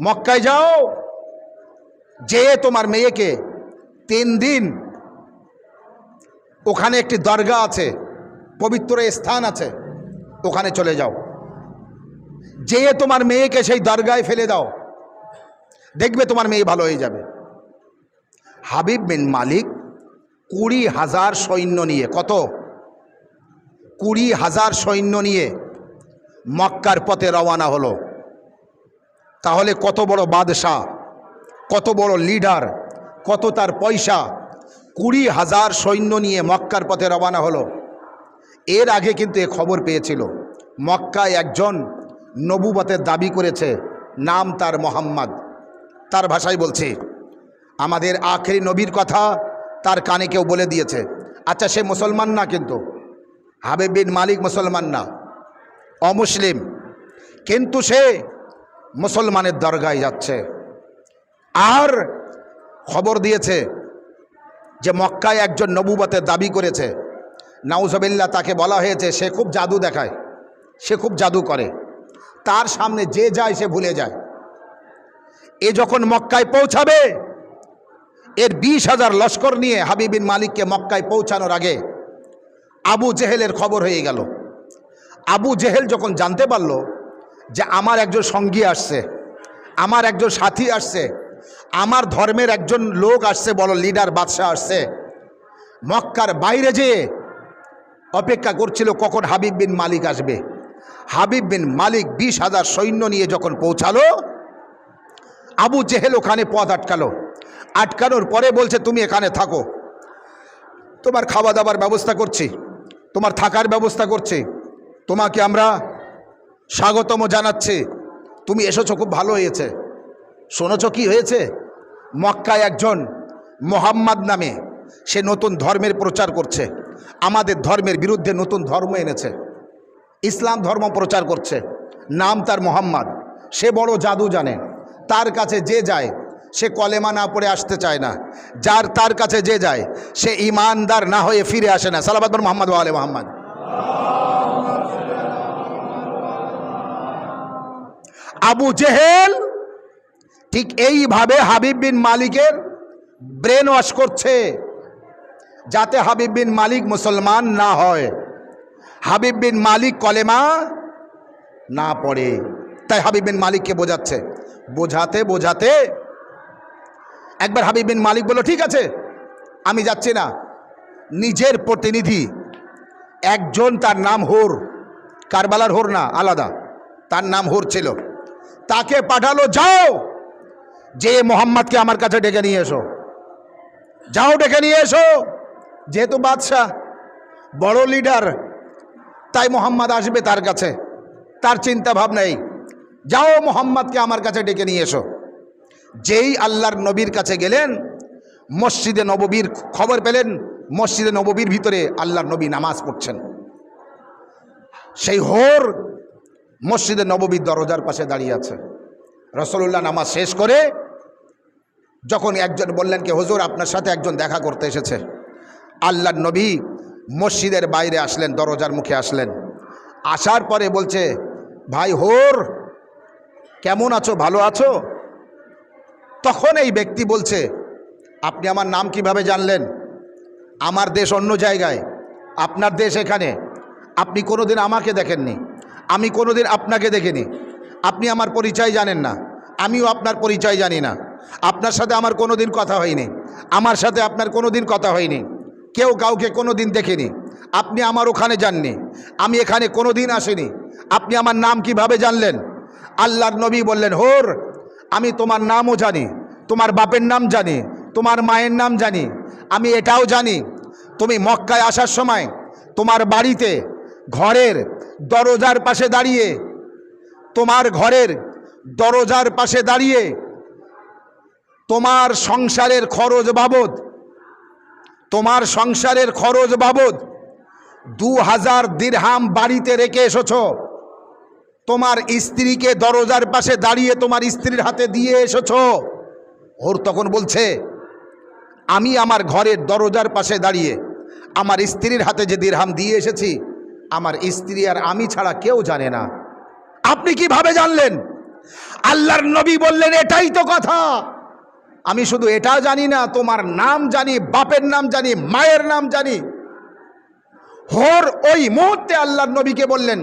মক্কায় যাও, যেয়ে তোমার মেয়েকে 3 দিন ওখানে একটি দরগা আছে, পবিত্র স্থান আছে, ওখানে চলে যাও, যেয়ে তোমার মেয়েকে সেই দরগায় ফেলে দাও, দেখবে তোমার মেয়ে ভালো হয়ে যাবে। হাবিব বিন মালিক 20,000 সৈন্য নিয়ে, কত? 20,000 সৈন্য নিয়ে মক্কার পথে রওনা হলো। তাহলে কত বড় বাদশাহ, কত বড় লিডার, কত তার পয়সা, 20,000 সৈন্য নিয়ে মক্কার পথে রওনা হলো। এর আগে কিন্তু এ খবর পেয়েছিল, মক্কায় একজন নবুবতের দাবি করেছে, নাম তার মোহাম্মদ, তার ভাষায় বলছে আমাদের আখেরি নবীর কথা তার কানে কেউ বলে দিয়েছে। আচ্ছা সে মুসলমান না, কিন্তু হাবিব বিন মালিক মুসলমান না, অমুসলিম, কিন্তু সে মুসলমানের দরগায় যাচ্ছে আর খবর দিয়েছে যে মক্কায় একজন নবুবতের দাবি করেছে, নাউজুবিল্লাহ, তাকে বলা হয়েছে সে খুব জাদু দেখায়, সে খুব জাদু করে, তার সামনে যে যায় সে ভুলে যায়। এ যখন মক্কায় পৌঁছাবে, এর 20,000 লস্কর নিয়ে হাবিব বিন মালিককে মক্কায় পৌঁছানোর আগে আবু জেহেলের খবর হয়ে গেল। আবু জেহেল যখন জানতে পারল যে আমার একজন সঙ্গী আসছে, আমার একজন সাথী আসছে, আমার ধর্মের একজন লোক আসছে, বড় লিডার বাদশাহ আসছে, মক্কার বাইরে যেয়ে অপেক্ষা করছিল কখন হাবিব বিন মালিক আসবে। হাবিব বিন মালিক 20,000 সৈন্য নিয়ে যখন পৌঁছালো, আবু জেহেল ওখানে পথ আটকালো। আটকানোর পরে বলছে, তুমি এখানে থাকো, তোমার খাওয়া দাবার ব্যবস্থা করছি, তোমার থাকার ব্যবস্থা করছি, তোমাকে আমরা স্বাগতম জানাচ্ছি, তুমি এসেছো, খুব ভালো হয়েছে। শোনেছ কি হয়েছে? মক্কায় একজন মোহাম্মদ নামে সে নতুন ধর্মের প্রচার করছে, আমাদের ধর্মের বিরুদ্ধে নতুন ধর্ম এনেছে, ইসলাম ধর্ম প্রচার করছে, নাম তার মোহাম্মদ। সে বড় জাদু জানে, তার কাছে যে যায় সে কলেমা না পড়ে আসতে চায় না, যার তার কাছে যে যায় সে ইমানদার না হয়ে ফিরে আসে না। সালাবাত মোহাম্মদ ওয়া আলে মোহাম্মদ। আবু জেহেল ঠিক এইভাবে হাবিব বিন মালিকের ব্রেন ওয়াশ করছে, যাতে হাবিব বিন মালিক মুসলমান না হয়, হাবিব বিন মালিক কলেমা না পড়ে। তাই হাবিব বিন মালিককে বোঝাচ্ছে, বোঝাতে বোঝাতে একবার হাবিব বিন মালিক বলল, ঠিক আছে আমি যাচ্ছি না। নিজের প্রতিনিধি একজন, তার নাম হুর, কারবালার হুর না, আলাদা, তার নাম হুর ছিল, তাকে পাঠালো, যাও যে মোহাম্মদকে আমার কাছে ডেকে নিয়ে এসো, যাও ডেকে নিয়ে এসো। যেহেতু বাদশাহ বড় লিডার, তাই মোহাম্মদ আসবে তার কাছে, তার চিন্তা ভাবনা এই, যাও মোহাম্মদকে আমার কাছে ডেকে নিয়ে এসো। যেই আল্লাহর নবীর কাছে গেলেন, মসজিদে নববীর খবর পেলেন, মসজিদে নববীর ভিতরে আল্লাহর নবী নামাজ পড়ছেন। সেই হোর মসজিদে নববীর দরজার পাশে দাঁড়িয়ে আছে। রাসূলুল্লাহ নামাজ শেষ করে যখন একজন বললেন কি হুজুর আপনার সাথে একজন দেখা করতে এসেছে, আল্লাহর নবী মসজিদের বাইরে আসলেন, দরজার মুখে আসলেন। আসার পরে বলছে, ভাই হোর কেমন আছো, ভালো আছো? তখন এই ব্যক্তি বলছে, আপনি আমার নাম কিভাবে জানলেন? আমার দেশ অন্য জায়গায়, আপনার দেশ এখানে, আপনি কোনোদিন আমাকে দেখেননি, আমি কোনোদিন আপনাকে দেখিনি, আপনি আমার পরিচয় জানেন না, আমিও আপনার পরিচয় জানি না, আপনার সাথে আমার কোনোদিন কথা হয়নি, আমার সাথে আপনার কোনোদিন কথা হয়নি, কেউ কাউকে কোনোদিন দেখেনি, আপনি আমার ওখানে যাননি, আমি এখানে কোনোদিন আসিনি, আপনি আমার নাম কিভাবে জানলেন? আল্লাহর নবী বললেন, হোর আমি তোমার নামও জানি, তোমার বাপের নাম জানি, তোমার মায়ের নাম জানি, আমি এটাও জানি তুমি মক্কায় আসার সময় তোমার বাড়িতে ঘরের দরজার পাশে দাঁড়িয়ে, তোমার ঘরের দরজার পাশে দাঁড়িয়ে তোমার সংসারের খরচ বাবদ, তোমার সংসারের খরচ বাবদ 2000 দিরহাম বাড়িতে রেখে এসেছো, তোমার স্ত্রীকে দরজার পাশে দাঁড়িয়ে তোমার স্ত্রীর হাতে দিয়ে এসেছো। ওর তখন বলছে, আমি আমার ঘরের দরজার পাশে দাঁড়িয়ে আমার স্ত্রীর হাতে যে দিরহাম দিয়ে এসেছি, আমার স্ত্রী আর আমি ছাড়া কেউ জানে না। আপনি কিভাবে জানলেন? আল্লাহর নবী বললেন, এটাই তো কথা, আমি শুধু এটা জানি না, তোমার নাম জানি, বাপের নাম জানি, মায়ের নাম জানি। হোর ওই মুহূর্তে আল্লাহর নবীকে বললেন,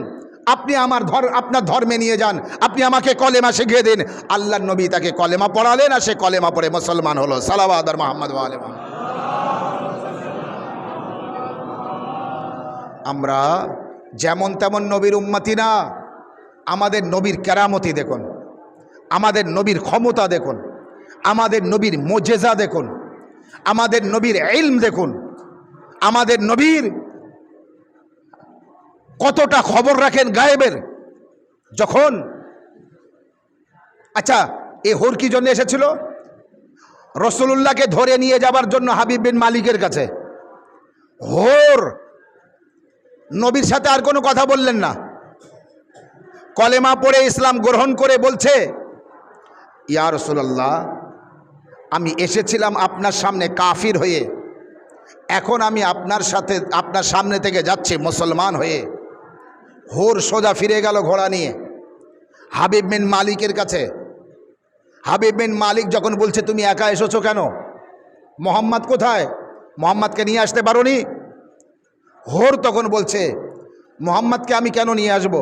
আপনি আপনার ধর্মে নিয়ে যান, আপনি আমাকে কলেমা শিখিয়ে দিন। আল্লাহর নবী তাকে কলেমা পড়ালেন, আর সে কলেমা পড়ে মুসলমান হলো। সালাওয়াত আর মুহাম্মদ ওয়া আলে মুহাম্মদ। আমরা যেমন তেমন নবীর উম্মতি না, আমাদের নবীর কেরামতি দেখুন, আমাদের নবীর ক্ষমতা দেখুন, আমাদের নবীর মুজেজা দেখুন, আমাদের নবীর ইলম দেখুন, আমাদের নবীর কতটা খবর রাখেন গায়েবের। যখন আচ্ছা এ হোর কি জন্য এসেছিল? রাসূলুল্লাহকে ধরে নিয়ে যাবার জন্য হাবিব বিন মালিকের কাছে। হোর নবীর সাথে আর কোনো কথা বললেন না, কলেমা পড়ে ইসলাম গ্রহণ করে বলছে, ইয়া রাসূলুল্লাহ আমি এসেছিলাম আপনার সামনে কাফির হয়ে, এখন আমি আপনার সামনে থেকে যাচ্ছি মুসলমান হয়ে। হোর সোজা ফিরে গেল ঘোড়া নিয়ে হাবিব বিন মালিকের কাছে। হাবিব বিন মালিক যখন বলছে তুমি একা এসেছো কেন, মোহাম্মদ কোথায়, মোহাম্মদকে নিয়ে আসতে পারোনি? হোর তখন বলছে মোহাম্মদকে আমি কেন নিয়ে আসব,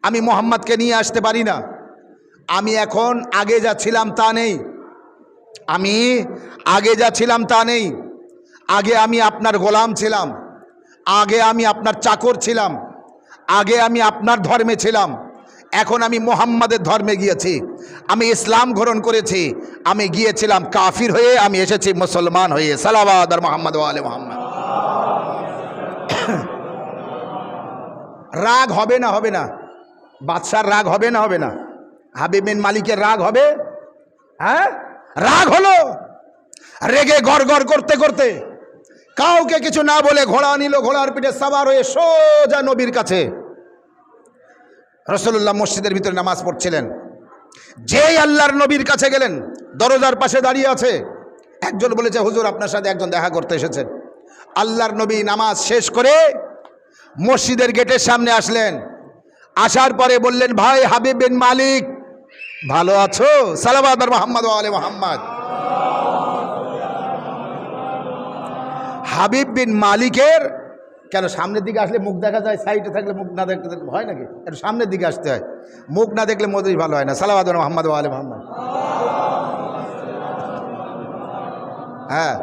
আমি মোহাম্মদকে নিয়ে আসতে পারি না। আমি এখন আগে যা ছিলাম তা নেই, আমি আগে যা ছিলাম তা নেই। আগে আমি আপনার গোলাম ছিলাম, আগে আমি আপনার চাকর ছিলাম, আগে আমি আপনার ধর্মে ছিলাম, এখন আমি মোহাম্মদের ধর্মে গিয়েছি, আমি ইসলাম গ্রহণ করেছি। আমি গিয়েছিলাম কাফির হয়ে, আমি এসেছি মুসলমান হয়ে। সালাওয়াত আর মোহাম্মদ ওয়া আলে মোহাম্মদ। রাগ হবে না, হবে না? বাদশার রাগ হবে না, হবে না? হাবিব বিন মালিকের রাগ হবে? হ্যাঁ, রাগ হলো। রেগে গড়গড় করতে করতে কাউকে কিছু না বলে ঘোড়া নিল, ঘোড়ার পিঠে সাওয়ার হয়ে সোজা নবীর কাছে। রাসূলুল্লাহ মসজিদের ভিতরে নামাজ পড়ছিলেন, যেই আল্লাহর নবীর কাছে গেলেন, দরজার পাশে দাঁড়িয়ে আছে একজন, বলেছে হুজুর আপনার সাথে একজন দেখা করতে এসেছে। আল্লাহর নবী নামাজ শেষ করে মসজিদের গেটের সামনে আসলেন, আসার পরে বললেন ভাই হাবিব বিন মালিক ভালো আছো? সালাওয়াত আর মুহাম্মদ ওয়া আলে মুহাম্মদ। হাবিব বিন মালিকের কেন সামনের দিকে আসলে মুখ দেখা যায়, সাইডে থাকলে মুখ না দেখতে হয় নাকি? একটু সামনের দিকে আসতে হয়, মুখ না দেখলে মজুরি ভালো হয় না। সালাওয়াত আর মুহাম্মদ ওয়া আলে মুহাম্মদ। হ্যাঁ,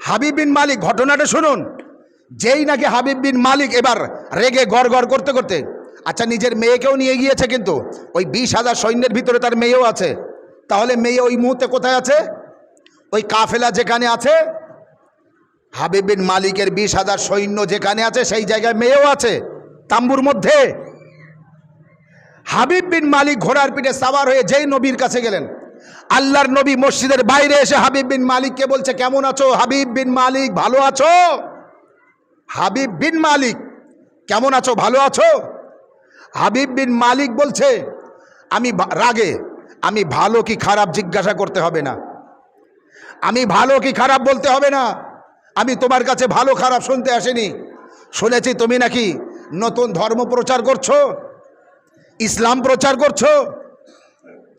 হাবিব বিন মালিক, ঘটনাটা শুনুন। যেই নাকি হাবিব বিন মালিক এবার রেগে গড়গড় করতে করতে, আচ্ছা নিজের মেয়েকেও নিয়ে গিয়েছে, কিন্তু ওই 20,000 সৈন্যের ভিতরে তার মেয়েও আছে। তাহলে মেয়ে ওই মুহূর্তে কোথায় আছে? ওই কাফেলা যেখানে আছে, হাবিব বিন মালিকের 20,000 সৈন্য যেখানে আছে সেই জায়গায় মেয়েও আছে, তাম্বুর মধ্যে। হাবিব বিন মালিক ঘোড়ার পিঠে সাওয়ার হয়ে যেই নবীর কাছে গেলেন, আল্লাহর নবী মসজিদের বাইরে এসে হাবিব বিন মালিককে বলছে কেমন আছো হাবিব বিন মালিক, ভালো আছো? হাবিব বিন মালিক কেমন আছো, ভালো আছো? হাবিব বিন মালিক বলছে আমি রাগে, আমি ভালো কি খারাপ জিজ্ঞাসা করতে হবে না, আমি ভালো কি খারাপ বলতে হবে না, আমি তোমার কাছে ভালো খারাপ শুনতে আসিনি। শুনেছি তুমি নাকি নতুন ধর্ম প্রচার করছো, ইসলাম প্রচার করছো,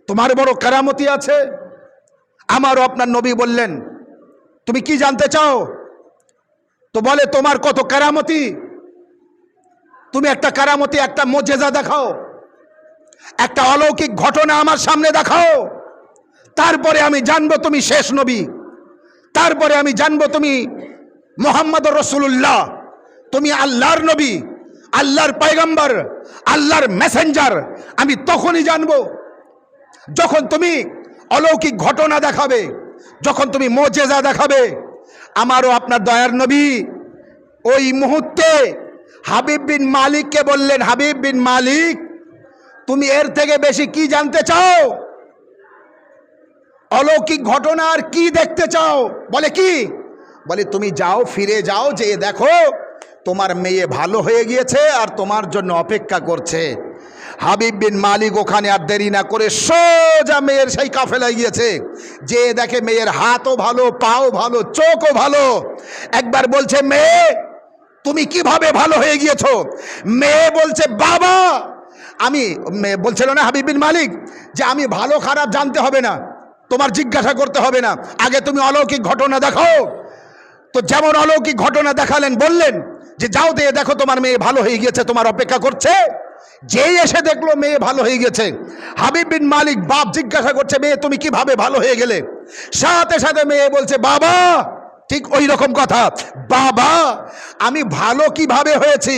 তোমার বড় কেরামতি আছে। আমারও আপনার নবী বললেন তুমি কি জানতে চাও? তো বলে তোমার কত কেরামতি, তুমি একটা কেরামতি, একটা মুজিজা দেখাও, একটা অলৌকিক ঘটনা আমার সামনে দেখাও, তারপরে আমি জানবো তুমি শেষ নবী, তারপরে আমি জানবো তুমি মুহাম্মদুর রাসূলুল্লাহ, তুমি আল্লাহর নবী, আল্লাহর পয়গম্বর, আল্লাহর মেসেঞ্জার। আমি তখনই জানবো যখন তুমি অলৌকিক ঘটনা দেখাবে, যখন তুমি মুজিজা দেখাবে। আমারও আপনার দয়ার নবী ওই মুহূর্তে হাবিব বিন মালিককে বললেন হাবিব বিন মালিক তুমি এর থেকে বেশি কি জানতে চাও? অলৌকিক ঘটনা আর কি দেখতে চাও? বলে কি? বলে তুমি যাও, ফিরে যাও, যে দেখো তোমার মেয়ে ভালো হয়ে গিয়েছে আর তোমার জন্য অপেক্ষা করছে। হাবিব বিন মালিক ওখানে আর দেরি না করে সোজা মেয়ের সেই কাফেলায় গিয়েছে, যে দেখে মেয়ের হাতও ভালো, পাও ভালো, চোখও ভালো। একবার বলছে মেয়ে তুমি কিভাবে ভালো হয়ে গিয়েছো? মেয়ে বলছে বাবা আমি, বলছিল না হাবিব বিন মালিক যে আমি ভালো খারাপ জানতে হবে না, তোমার জিজ্ঞাসা করতে হবে না, আগে তুমি অলৌকিক ঘটনা দেখাও। তো যেমন অলৌকিক ঘটনা দেখালেন, বললেন যে যাও দিয়ে দেখো তোমার মেয়ে ভালো হয়ে গিয়েছে, তোমার অপেক্ষা করছে। যেই এসে দেখলো মেয়ে ভালো হয়ে গেছে, হাবিব বিন মালিক বাপ জিজ্ঞাসা করছে মেয়ে তুমি কিভাবে ভালো হয়ে গেলে? সাথে সাথে মেয়ে বলছে বাবা, ঠিক ওই রকম কথা, বাবা আমি ভালো কিভাবে হয়েছি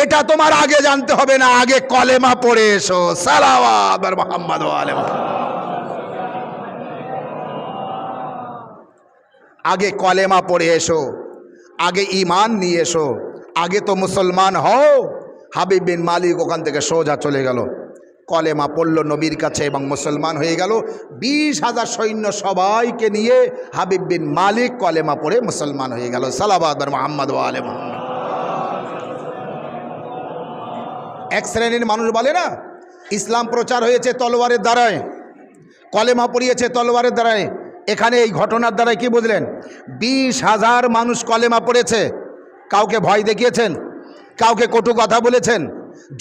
এটা তোমার আগে জানতে হবে না, আগে কলেমা পড়ে এসো। সালাওয়াত আর মুহাম্মদ ওয়া আলে মুহাম্মদ। আগে কলেমা পড়ে এসো, আগে ঈমান নিয়ে এসো, আগে তো মুসলমান হও। হাবিব বিন মালিক ওখান থেকে সোজা চলে গেল, কলেমা পড়ল নবীর কাছে এবং মুসলমান হয়ে গেল। 20,000 সৈন্য সবাইকে নিয়ে হাবিব বিন মালিক কলেমা পড়ে মুসলমান হয়ে গেল। সালাওয়াত আর মুহাম্মদ ওয়া আলে মুহাম্মদ। এক শ্রেণীর মানুষ বলে না ইসলাম প্রচার হয়েছে তলোয়ারের দ্বারায়, কলেমা পড়িয়েছে তলোয়ারের দ্বারায়। এখানে এই ঘটনার দ্বারাই কি বুঝলেন? 20,000 মানুষ কলেমা পড়েছে। কাউকে ভয় দেখিয়েছেন, কাউকে কটু কথা বলেছেন,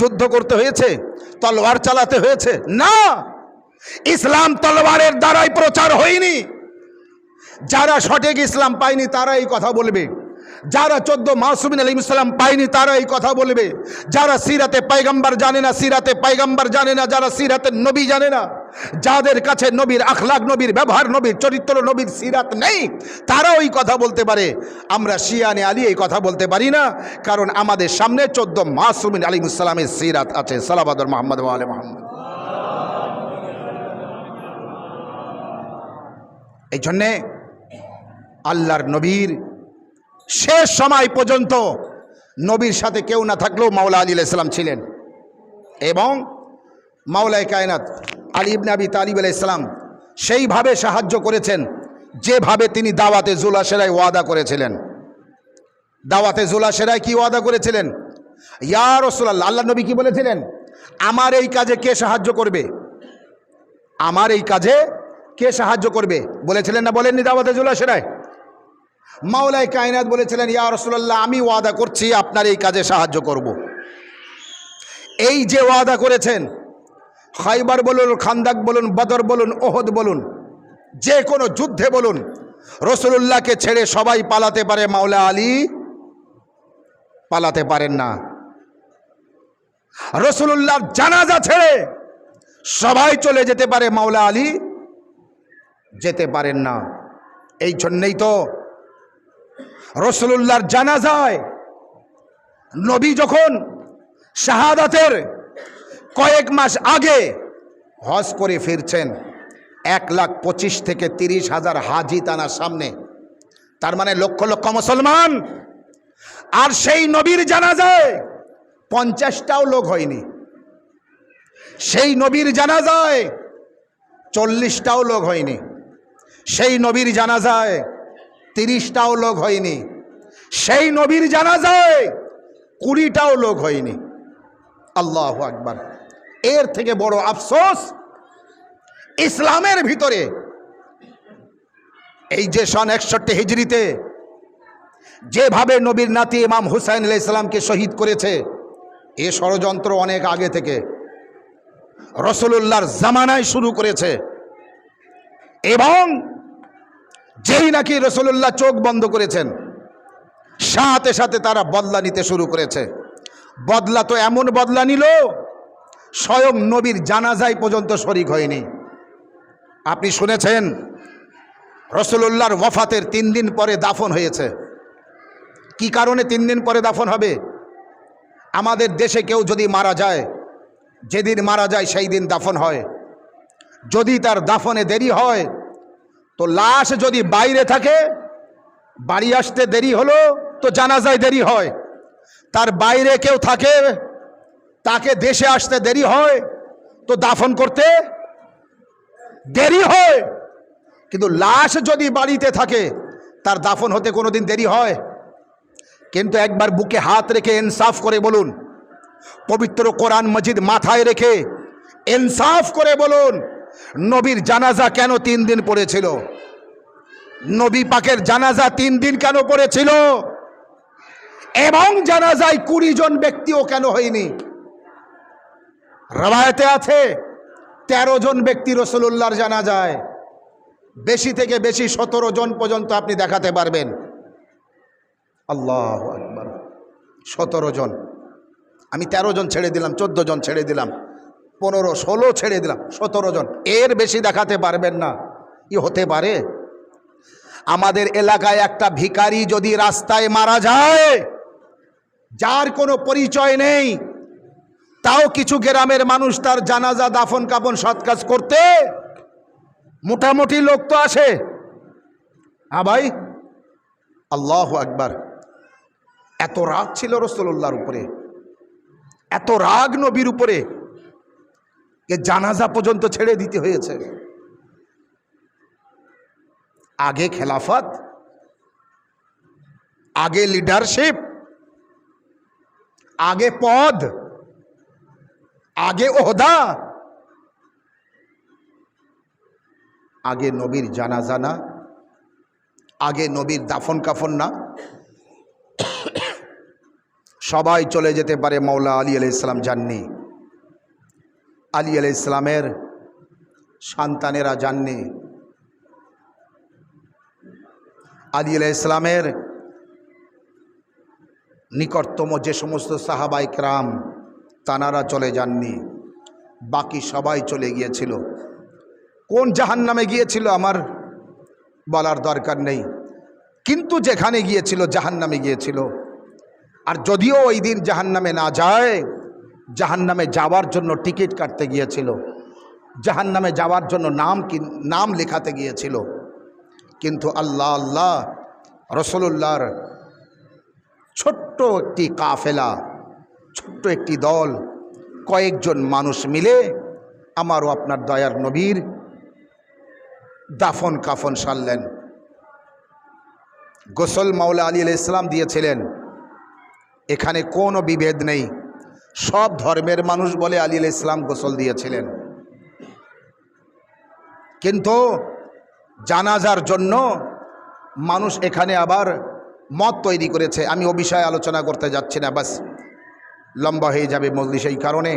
যুদ্ধ করতে হয়েছে, তলোয়ার চালাতে হয়েছে না। ইসলাম তলোয়ারের দ্বারাই প্রচার হয়নি। যারা সঠিক ইসলাম পায়নি তারা এই কথা বলবে, যারা 14 মাসুমিন আলাইহিস সালাম পায়নি তারা এই কথা বলবে, যারা সিরাতে পয়গম্বর জানে না, সিরাতে পয়গম্বর জানে না, যারা সিরাতে নবী জানে না, যাদের কাছে নবীর আখলাক, নবীর ব্যবহার, নবীর চরিত্র, নবীর সিরাত নেই, তারা ওই কথা বলতে পারে। আমরা শিয়ানে আলী এই কথা বলতে পারি না, কারণ আমাদের সামনে 14 মাসুমিন আলাইহিস সালামের সিরাত আছে। সালাওয়াত মুহাম্মদ ওয়া আলি মুহাম্মদ। এই জন্যে আল্লাহর নবীর শেষ সময় পর্যন্ত নবীর সাথে কেউ না থাকলেও মাওলা আলী আলাইহিস সালাম ছিলেন, এবং মাওলায়ে কায়নাত আলী ইবনে আবি তালিব আলাইহিস সালাম সেইভাবে সাহায্য করেছেন যেভাবে তিনি দাওয়াতে জুলাশেরায় ওয়াদা করেছিলেন। দাওয়াতে জুলাশেরায় কি ওয়াদা করেছিলেন? ইয়া রাসূলুল্লাহ, আল্লাহর নবী কি বলেছিলেন? আমার এই কাজে কে সাহায্য করবে? আমার এই কাজে কে সাহায্য করবে বলেছিলেন না, বলেননি দাওয়াতে জুলাশেরায়? মাওলায়ে কায়নাত বলেছিলেন, ইয়া রাসূলুল্লাহ, আমি ওয়াদা করছি আপনার এই কাজে সাহায্য করব। এই যে ওয়াদা করেছেন, খাইবার বলুন, খান্দাক বলুন, বদর বলুন, ওহদ বলুন, যে কোনো যুদ্ধে বলুন, রাসূলুল্লাহকে ছেড়ে সবাই পালাতে পারে, মাওলা আলী পালাতে পারেন না। রাসূলুল্লাহর জানাজা ছেড়ে সবাই চলে যেতে পারে, মাওলা আলী যেতে পারেন না। এই জন্যই তো রাসূলুল্লাহর জানাজায় নবী যখন শাহাদাতের কয়েক মাস আগে হজ করে ফিরছেন, 1,25,000 থেকে 30,000 হাজি তানার সামনে, তার মানে লক্ষ লক্ষ মুসলমান। আর সেই নবীর জানাজায় 50টাও লোক হয়নি, সেই নবীর জানাজায় 40টাও লোক হয়নি, সেই নবীর জানাজায় 30টাও লোক হয়নি, সেই নবীর জানাজায় 20টাও লোক হয়নি। আল্লাহু আকবার। এর থেকে বড় আফসোস ইসলামের ভিতরে এই যে সন 61 হিজরিতে যেভাবে নবীর নাতি ইমাম হুসাইন আলাইহিস সালামকে শহীদ করেছে, এ ষড়যন্ত্র অনেক আগে থেকে রাসূলুল্লাহর জামানায় শুরু করেছে, এবং যেই নাকি রাসূলুল্লাহ চোখ বন্ধ করেছেন, সাথে সাথে তারা বদলা নিতে শুরু করেছে। বদলা তো এমন বদলা নিল, স্বয়ং নবীর জানাজায় পর্যন্ত শরীক হয়নি। আপনি শুনেছেন রাসূলুল্লাহর ওয়াফাতের 3 দিন পরে দাফন হয়েছে। কি কারণে 3 দিন পরে দাফন হবে? আমাদের দেশে কেউ যদি মারা যায়, যেদিন মারা যায় সেই দিন দাফন হয়। যদি তার দাফনে দেরি হয়, তো লাশ যদি বাইরে থাকে, বাড়ি আসতে দেরি হলো তো জানাজায় দেরি হয়। তার বাইরে কেউ থাকে, তাকে দেশে আসতে দেরি হয়, তো দাফন করতে দেরি হয়। কিন্তু লাশ যদি বাড়িতে থাকে, তার দাফন হতে কোনোদিন দেরি হয়? কিন্তু একবার বুকে হাত রেখে ইনসাফ করে বলুন, পবিত্র কোরআন মজিদ মাথায় রেখে ইনসাফ করে বলুন, নবীর জানাজা কেন 3 দিন পড়েছিল? নবী পাকের জানাজা 3 দিন কেন পড়েছিল? এবং জানাজায় 20 জন ব্যক্তিও কেন হয়নি? রওয়ায়াতে আছে 13 জন ব্যক্তি রাসূলুল্লাহর জানাজায়, বেশি থেকে বেশি 17 জন পর্যন্ত আপনি দেখাতে পারবেন। আল্লাহু আকবার। 17 জন, আমি 13 জন ছেড়ে দিলাম, 14 জন ছেড়ে দিলাম, 15, 16 ছেড়ে দিলাম, 17 জন, এর বেশি দেখাতে পারবেন না। কি হতে পারে? আমাদের এলাকায় একটা ভিখারি যদি রাস্তায় মারা যায়, যার কোনো পরিচয় নেই, তাও কিছু গ্রামের মানুষ তার জানাজা, দাফন কাফন, সৎ কাজ করতে মোটামুটি লোক তো আসে। হ্যাঁ ভাই, আল্লাহু আকবার। এত রাগ ছিল রাসূলুল্লাহর উপরে, এত রাগ নবীর উপরে, যে জানাজা পর্যন্ত ছেড়ে দিতে হয়েছে। আগে খেলাফত, আগে লিডারশিপ, আগে পদ, আগে ওহদা, আগে নবীর জানাজা না, আগে নবীর দাফন কাফন না। সবাই চলে যেতে পারে, মাওলা আলী আলাইহিস সালাম যাননি। আলী আলাইহিস সালামের সন্তানেরা যাননি। আলী আলাইহিস সালামের নিকটতম যে সমস্ত সাহাবায়ে কেরাম তানারা চলে যাননি, বাকি সবাই চলে গিয়েছিল। কোন জাহান্নামে গিয়েছিল আমার বলার দরকার নেই, কিন্তু যেখানে গিয়েছিল জাহান্নামে গিয়েছিল। আর যদিও ওই দিন জাহান্নামে না যায়, জাহান্নামে যাওয়ার জন্য টিকিট কাটতে গিয়েছিল, জাহান্নামে যাওয়ার জন্য নাম লেখাতে গিয়েছিল। কিন্তু আল্লাহ আল্লাহ রাসূলুল্লাহর ছোট্ট একটি কাফেলা, ছোট্ট একটি দল, কয়েকজন মানুষ মিলে আমারও আপনার দয়ার নবীর দাফন কাফন সারলেন। গোসল মাওলা আলী আলাইহিস সালাম দিয়েছিলেন, এখানে কোনো বিভেদ নেই, সব ধর্মের মানুষ বলে আলী আলাইহিস সালাম গোসল দিয়েছিলেন। কিন্তু জানাজার জন্য মানুষ এখানে আবার মত তৈরি করেছে। আমি ও বিষয়ে আলোচনা করতে যাচ্ছি না, বাস লম্বা হয়ে যাবে মজলিস, এই কারণে।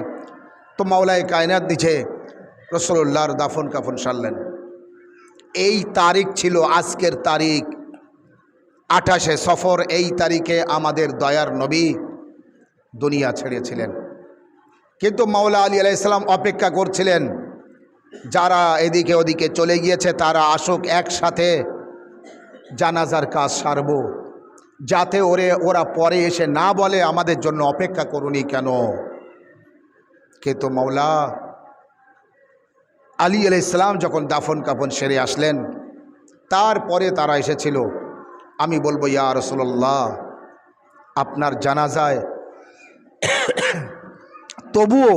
তো মাওলায়ে কায়নাত নিচে রাসূলুল্লাহর দাফন কাফন সারলেন। এই তারিখ ছিল, আজকের তারিখ 28শে সফর। এই তারিখে আমাদের দয়ার নবী দুনিয়া ছেড়েছিলেন। কিন্তু মাওলা আলী আলাইহিস সালাম অপেক্ষা করছিলেন যারা এদিকে ওদিকে চলে গিয়েছে তারা আসুক, একসাথে জানাজার কাজ সারব, যাতে ওরা পরে এসে না বলে আমাদের জন্য অপেক্ষা করুনি কেন। কিন্তু মাওলা আলী আলাইহিস সালাম যখন দাফন কাফন সেরে আসলেন, তারপরে তারা এসেছিল। আমি বলবো, ইয়া রাসূলুল্লাহ, আপনার জানাজায় তবুও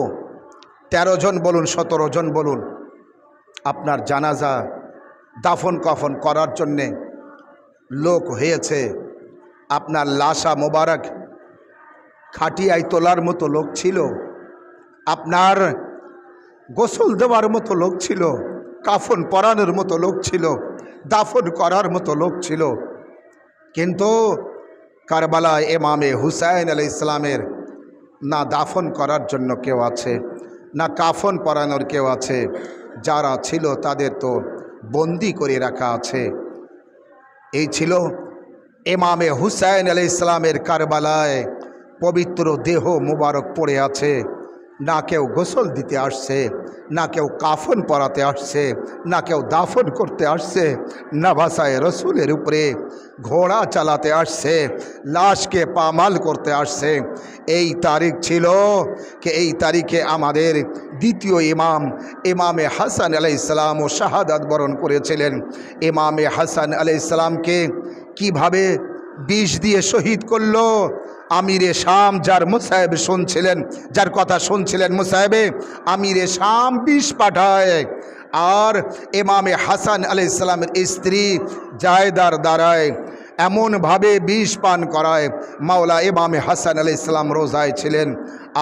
13 জন বলুন 17 জন বলুন, আপনার জানাজা দাফন কাফন করার জন্যে লোক হয়েছে। আপনার লাশা মোবারক খাটিয়ায় তোলার মতো লোক ছিল, আপনার গোসল দেওয়ার মতো লোক ছিল, কাফন পরানোর মতো লোক ছিল, দাফন করার মতো লোক ছিল। কিন্তু কারবালায় ইমামে হুসাইন আলাইহিস সালামের না দাফন করার জন্য কেউ আছে, না কাফন পরানোর কেউ আছে। যারা ছিল তাদের তো বন্দি করে রাখা আছে। এই ছিল ইমামে হুসাইন আলাইহিস সালামের কারবালায় পবিত্র দেহ মুবারক পড়ে আছে। না কেউ গোসল দিতে আসছে, না কেউ কাফন পরাতে আসছে, না কেউ দাফন করতে আসছে, না ভাষায় রসুলের উপরে ঘোড়া চালাতে আসছে, লাশকে পামাল করতে আসছে। এই তারিখ ছিল কি এই তারিখে আমাদের দ্বিতীয় ইমামে হাসান আলাইহিস সালাম ও শাহাদাত বরণ করেছিলেন। ইমামে হাসান আলাইহিস সালামকে কিভাবে বিষ দিয়ে শহীদ করলো আমিরে শাম, যার মুসাহেব শুনছিলেন, যার কথা শুনছিলেন মুসাহেবে, আমিরে শাম বিষ পাঠায় আর ইমামে হাসান আলাইহিস সালামের স্ত্রী জায়দার দ্বারায় এমনভাবে বিষ পান করায়। মাওলা ইমামে হাসান আলাইহিস সালাম রোজায় ছিলেন,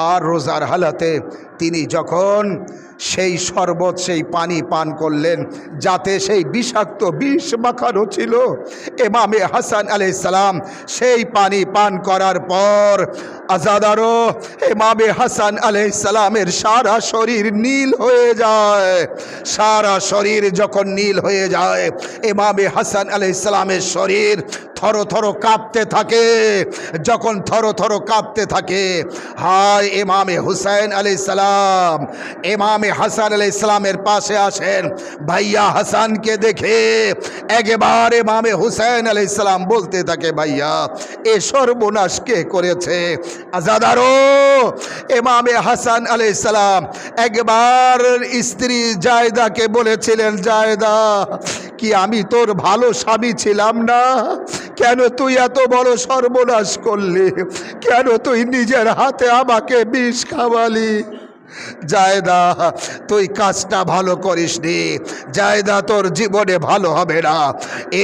আর রোজার হালাতে তিনি যখন সেই শরবত, সেই পানি পান করলেন, যাতে সেই বিষাক্ত বিষ মাখানো ছিল, ইমামে হাসান আলাইহিস সালাম সেই পানি পান করার পর আজাদারো ইমামে হাসান আলাইহিস সালামের সারা শরীর নীল হয়ে যায়। সারা শরীর যখন নীল হয়ে যায়, ইমামে হাসান আলাইহিস সালামের শরীর থরো থরো কাঁপতে থাকে। যখন থরো থরো কাঁপতে থাকে, হায় ইমামে হুসাইন আলাইহিস সালাম ইমামে হাসান আলাইহিস সালামের পাশে আসেন। ভাইয়া হাসানকে দেখে একবার ইমামে হুসাইন আলাইহিস সালাম বলতে থাকে, ভাইয়া এ সর্বনাশ কে করেছে? আজাদারো ইমামে হাসান আলাইহিস সালাম একবার স্ত্রী জায়দাকে বলেছিলেন, জায়দা কি আমি তোর ভালো স্বামী ছিলাম না? কেন তুই এত বড় সর্বনাশ করলি? কেন তুই নিজের হাতে আমাকে বিষ খাওয়ালি? জায়দা তুই কাজটা ভালো করিসনি, জায়দা তোর জীবনে ভালো হবে না।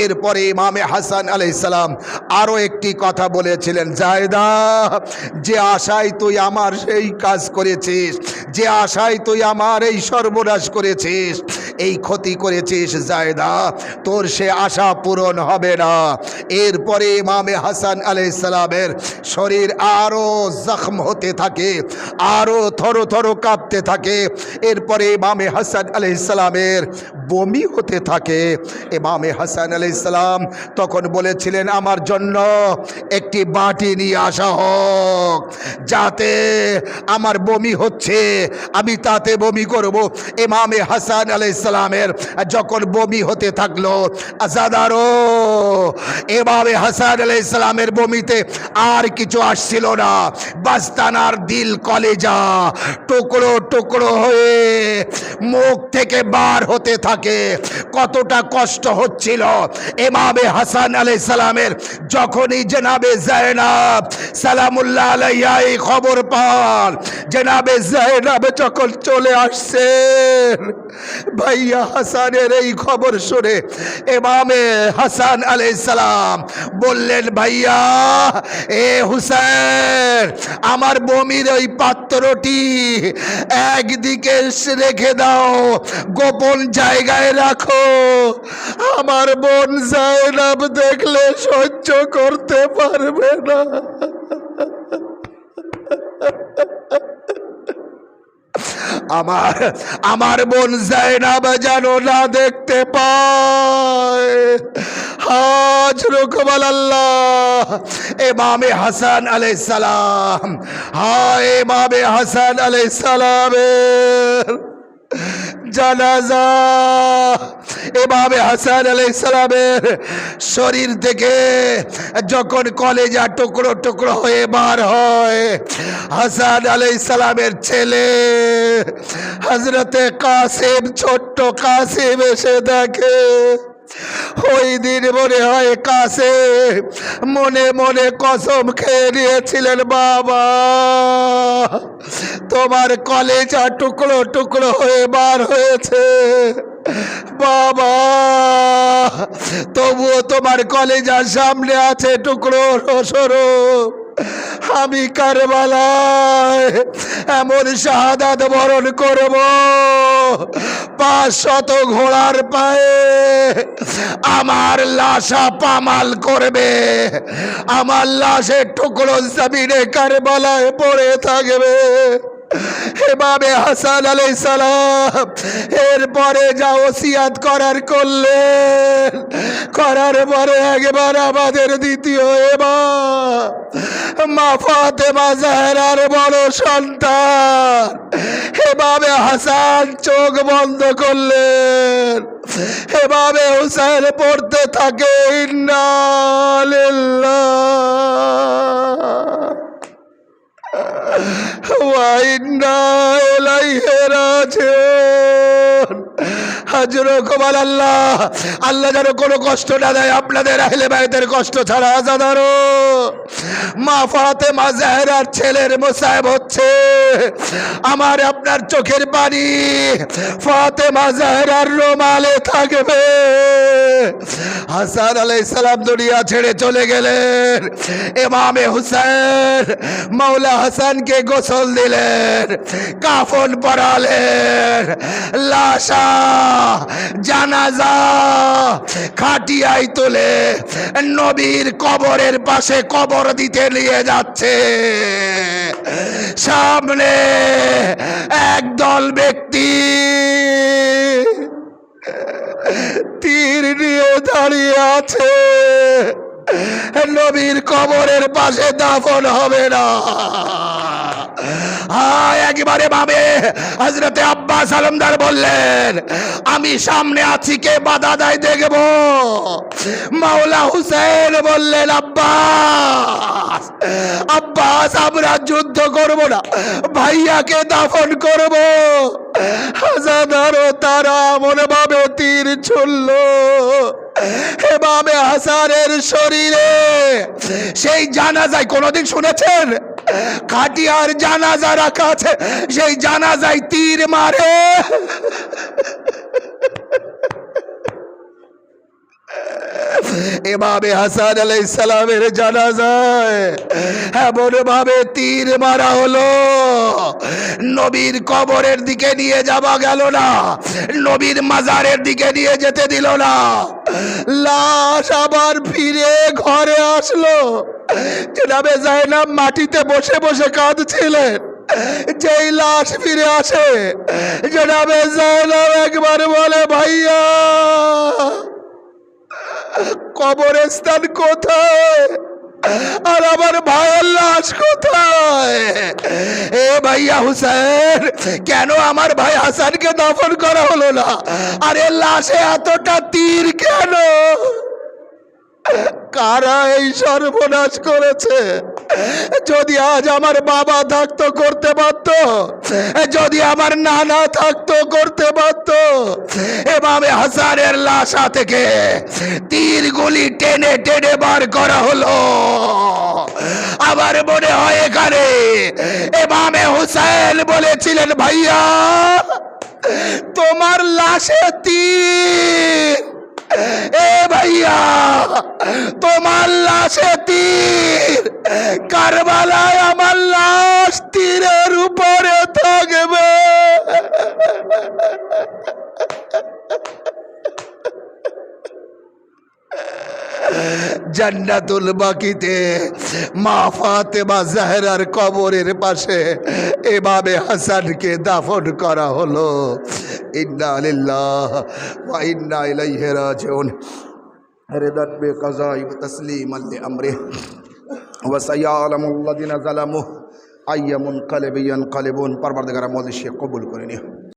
এরপরে ইমামে হাসান আলাইহিস সালাম আরও একটি কথা বলেছিলেন, জায়দা যে আশায় তুই আমার সেই কাজ করেছিস, যে আশায় তুই আমার এই সর্বনাশ করেছিস, এই ক্ষতি করেছিস জায়দা, তোর সে আশা পূরণ হবে না। এরপরে ইমামে হাসান আলাইহিস সালামের শরীর আরও জখম হতে থাকে, আরও থরো থরো কাঁপতে থাকে। এরপরে ইমামে হাসান আলাইহিস সালামের বমি হতে থাকে। ইমামে হাসান আলাইহিস সালাম তখন বলেছিলেন, আমার জন্য একটি বাটি নিয়ে আসা হোক, যাতে আমার বমি হচ্ছে আমি তাতে বমি করব। ইমামে হাসান আলাইহিস সালামের যখন বমি হতে থাকলো, আজাদারো ইমামে হাসান আলাইহিস সালামের বমিতে আর কিছু আসছিল না, বাস্তানার দিল কলেজা টুকরো টুকরো হয়ে মুখ থেকে বার হতে থাকে। কতটা কষ্ট হচ্ছিল ইমামে হাসান আলাইহিস সালামের। যখনই জনাবে যায়েনব সালামুল্লাহ আলাইহা এই খবর পান, জনাবে যায়েনব যখন চলে আসছেন, ভাইয়া হাসানের এই খবর শুনে ইমামে হাসান আলাইহিস সালাম বললেন, ভাইয়া এ হুসেন, আমার বমির ওই পাত্রটি একদিকে রেখে দাও, গোপন জায়গায় রাখো, আমার বোন যায়েনব দেখলে সহ্য করতে পারবে না। আমার বোন যায়েনব যেন না দেখতে পায়। হাজ রুকবাল আল্লাহ ইমামে হাসান আলাইহিস সালাম, হায় ইমামে হাসান আলাইহিস সালামের জানাজা ইমামে হাসান আলাইহিস সালামের শরীর থেকে যখন কলেজা টুকরো টুকরো হয়ে বার হয়, হাসান আলাইহিস সালামের ছেলে হযরতে কাসিম, ছোট্ট কাসিম এসে দেখে। ওই দিন মনে হয় কাসিম মনে মনে কসম খেয়ে নিয়েছিলেন, বাবা তোমার কলেজা টুকরো টুকরো হয়ে বার হয়েছে, বাবা তবুও তোমার কলেজার সামনে আছে টুকরো স্বরূপ। আমি কারবালায় এমন শাহাদাত বরণ করব, 500 ঘোড়ার পায়ে আমার লাশা পামাল করবে, আমার লাশের টুকরো জমিনে কারবালায় পড়ে থাকবে। ইমামে হাসান আলাইহিস সালাম এরপরে যা ওসিয়াত করার করলেন, করার পরে একবার আমাদের দ্বিতীয় মা ফাতেমা জাহরার বড় সন্তান ইমামে হাসান চোখ বন্ধ করলেন, ইমামে হুসাইন পড়তে থাকে ইন্না লিল্লাহ ওয়া ইন্না ইলাইহি রাজিউন। হাজরুকুমাল আল্লাহ, আল্লাহ যেন কোনো কষ্ট না দেয় আপনাদের আহলে বাইতের কষ্ট ছাড়া। আজাদারো মা ফাতেমা জাহরার ছেলের মুসাইব হচ্ছে, আমার আপনার চোখের পানি ফাতেমা জাহরার রুমালে থাকবে। হাসান আলাইহিস সালাম দুনিয়া ছেড়ে চলে গেলেন, ইমামে হুসাইন মাওলা হাসানকে গোসল দিলেন, কাফন পরালেন, লাশা জানাজা খাটিয়ায় তুলে নবীর কবরের পাশে কবর দিতে নিয়ে যাচ্ছে। সামনে একদল ব্যক্তি তীর নিয়ে দাঁড়িয়ে আছে, নবীর কবরের পাশে দাফন হবে না। একবারে ভাবে হযরতে আব্বাস আলমদার বললেন, আমি সামনে আছি, কে বাধা দেয় দেখব। মাওলা হুসেন বললেন, আব্বাস আব্বাস আমরা যুদ্ধ করব না, ভাইয়াকে দাফন করব। হাজারো তারা মনে ভাবে তীর ছুড়ল ইমামে হাসানের শরীরে। সেই জানাজায় কোনদিন শুনেছেন খাটিয়ার জানাজা রাখা আছে, সেই জানাজায় তীর মারে। এভাবে হাসান আলাইহিস সালামের জানাজায় এমন ভাবে তীর মারা হলো, নবীর কবরের দিকে নিয়ে যাওয়া গেল না, নবীর মাজারের দিকে নিয়ে যেতে দিল না। লাশ আবার ফিরে ঘরে আসলো। জনাবে যায়েনব মাটিতে বসে বসে কাঁদছিলেন। যেই লাশ ফিরে আসে, জনাবে যায়েনব একবার বলে, ভাইয়া কবরস্থান কোথায় আর আমার ভাইয়ের লাশ কোথায়? এ ভাইয়া হুসেন, কেন আমার ভাই হাসানকে দাফন করা হলো না? আরে লাশে এতটা তীর কেন? কারা এই সর্বনাশ করেছে? যদি আজ আমার বাবা থাকতো করতে পারত, যদি আমার নানা থাকতো করতে পারত। এভাবে হাসানের লাশা থেকে তীর গুলি টেনে টেনে বার করা হলো। আবার মনে হয় এখানে ইমামে হুসাইন বলেছিলেন, ভাইয়া তোমার লাশে তীর, এ ভাইয়া তোমার লাশে তীর, কারবালায় আমার লাশ তীরের উপরে থাকবে। জান্নাতুল বাকিতে মা ফাতেমা জাহরার কবরের পাশে এভাবে হাসানকে দাফন করা হলো। ইন্না লিল্লাহি ওয়া ইন্না ইলাইহি রাজিউন। রিদান বিকাযাই ওয়া তাসলিমান লিআমরিহি ওয়া সায়ালামুল লাযিনা যালামু আইয়া মুনকালিবিন ইয়ানকালিবুন। পরবর্তীকার মজলিসে কবুল করে নিও।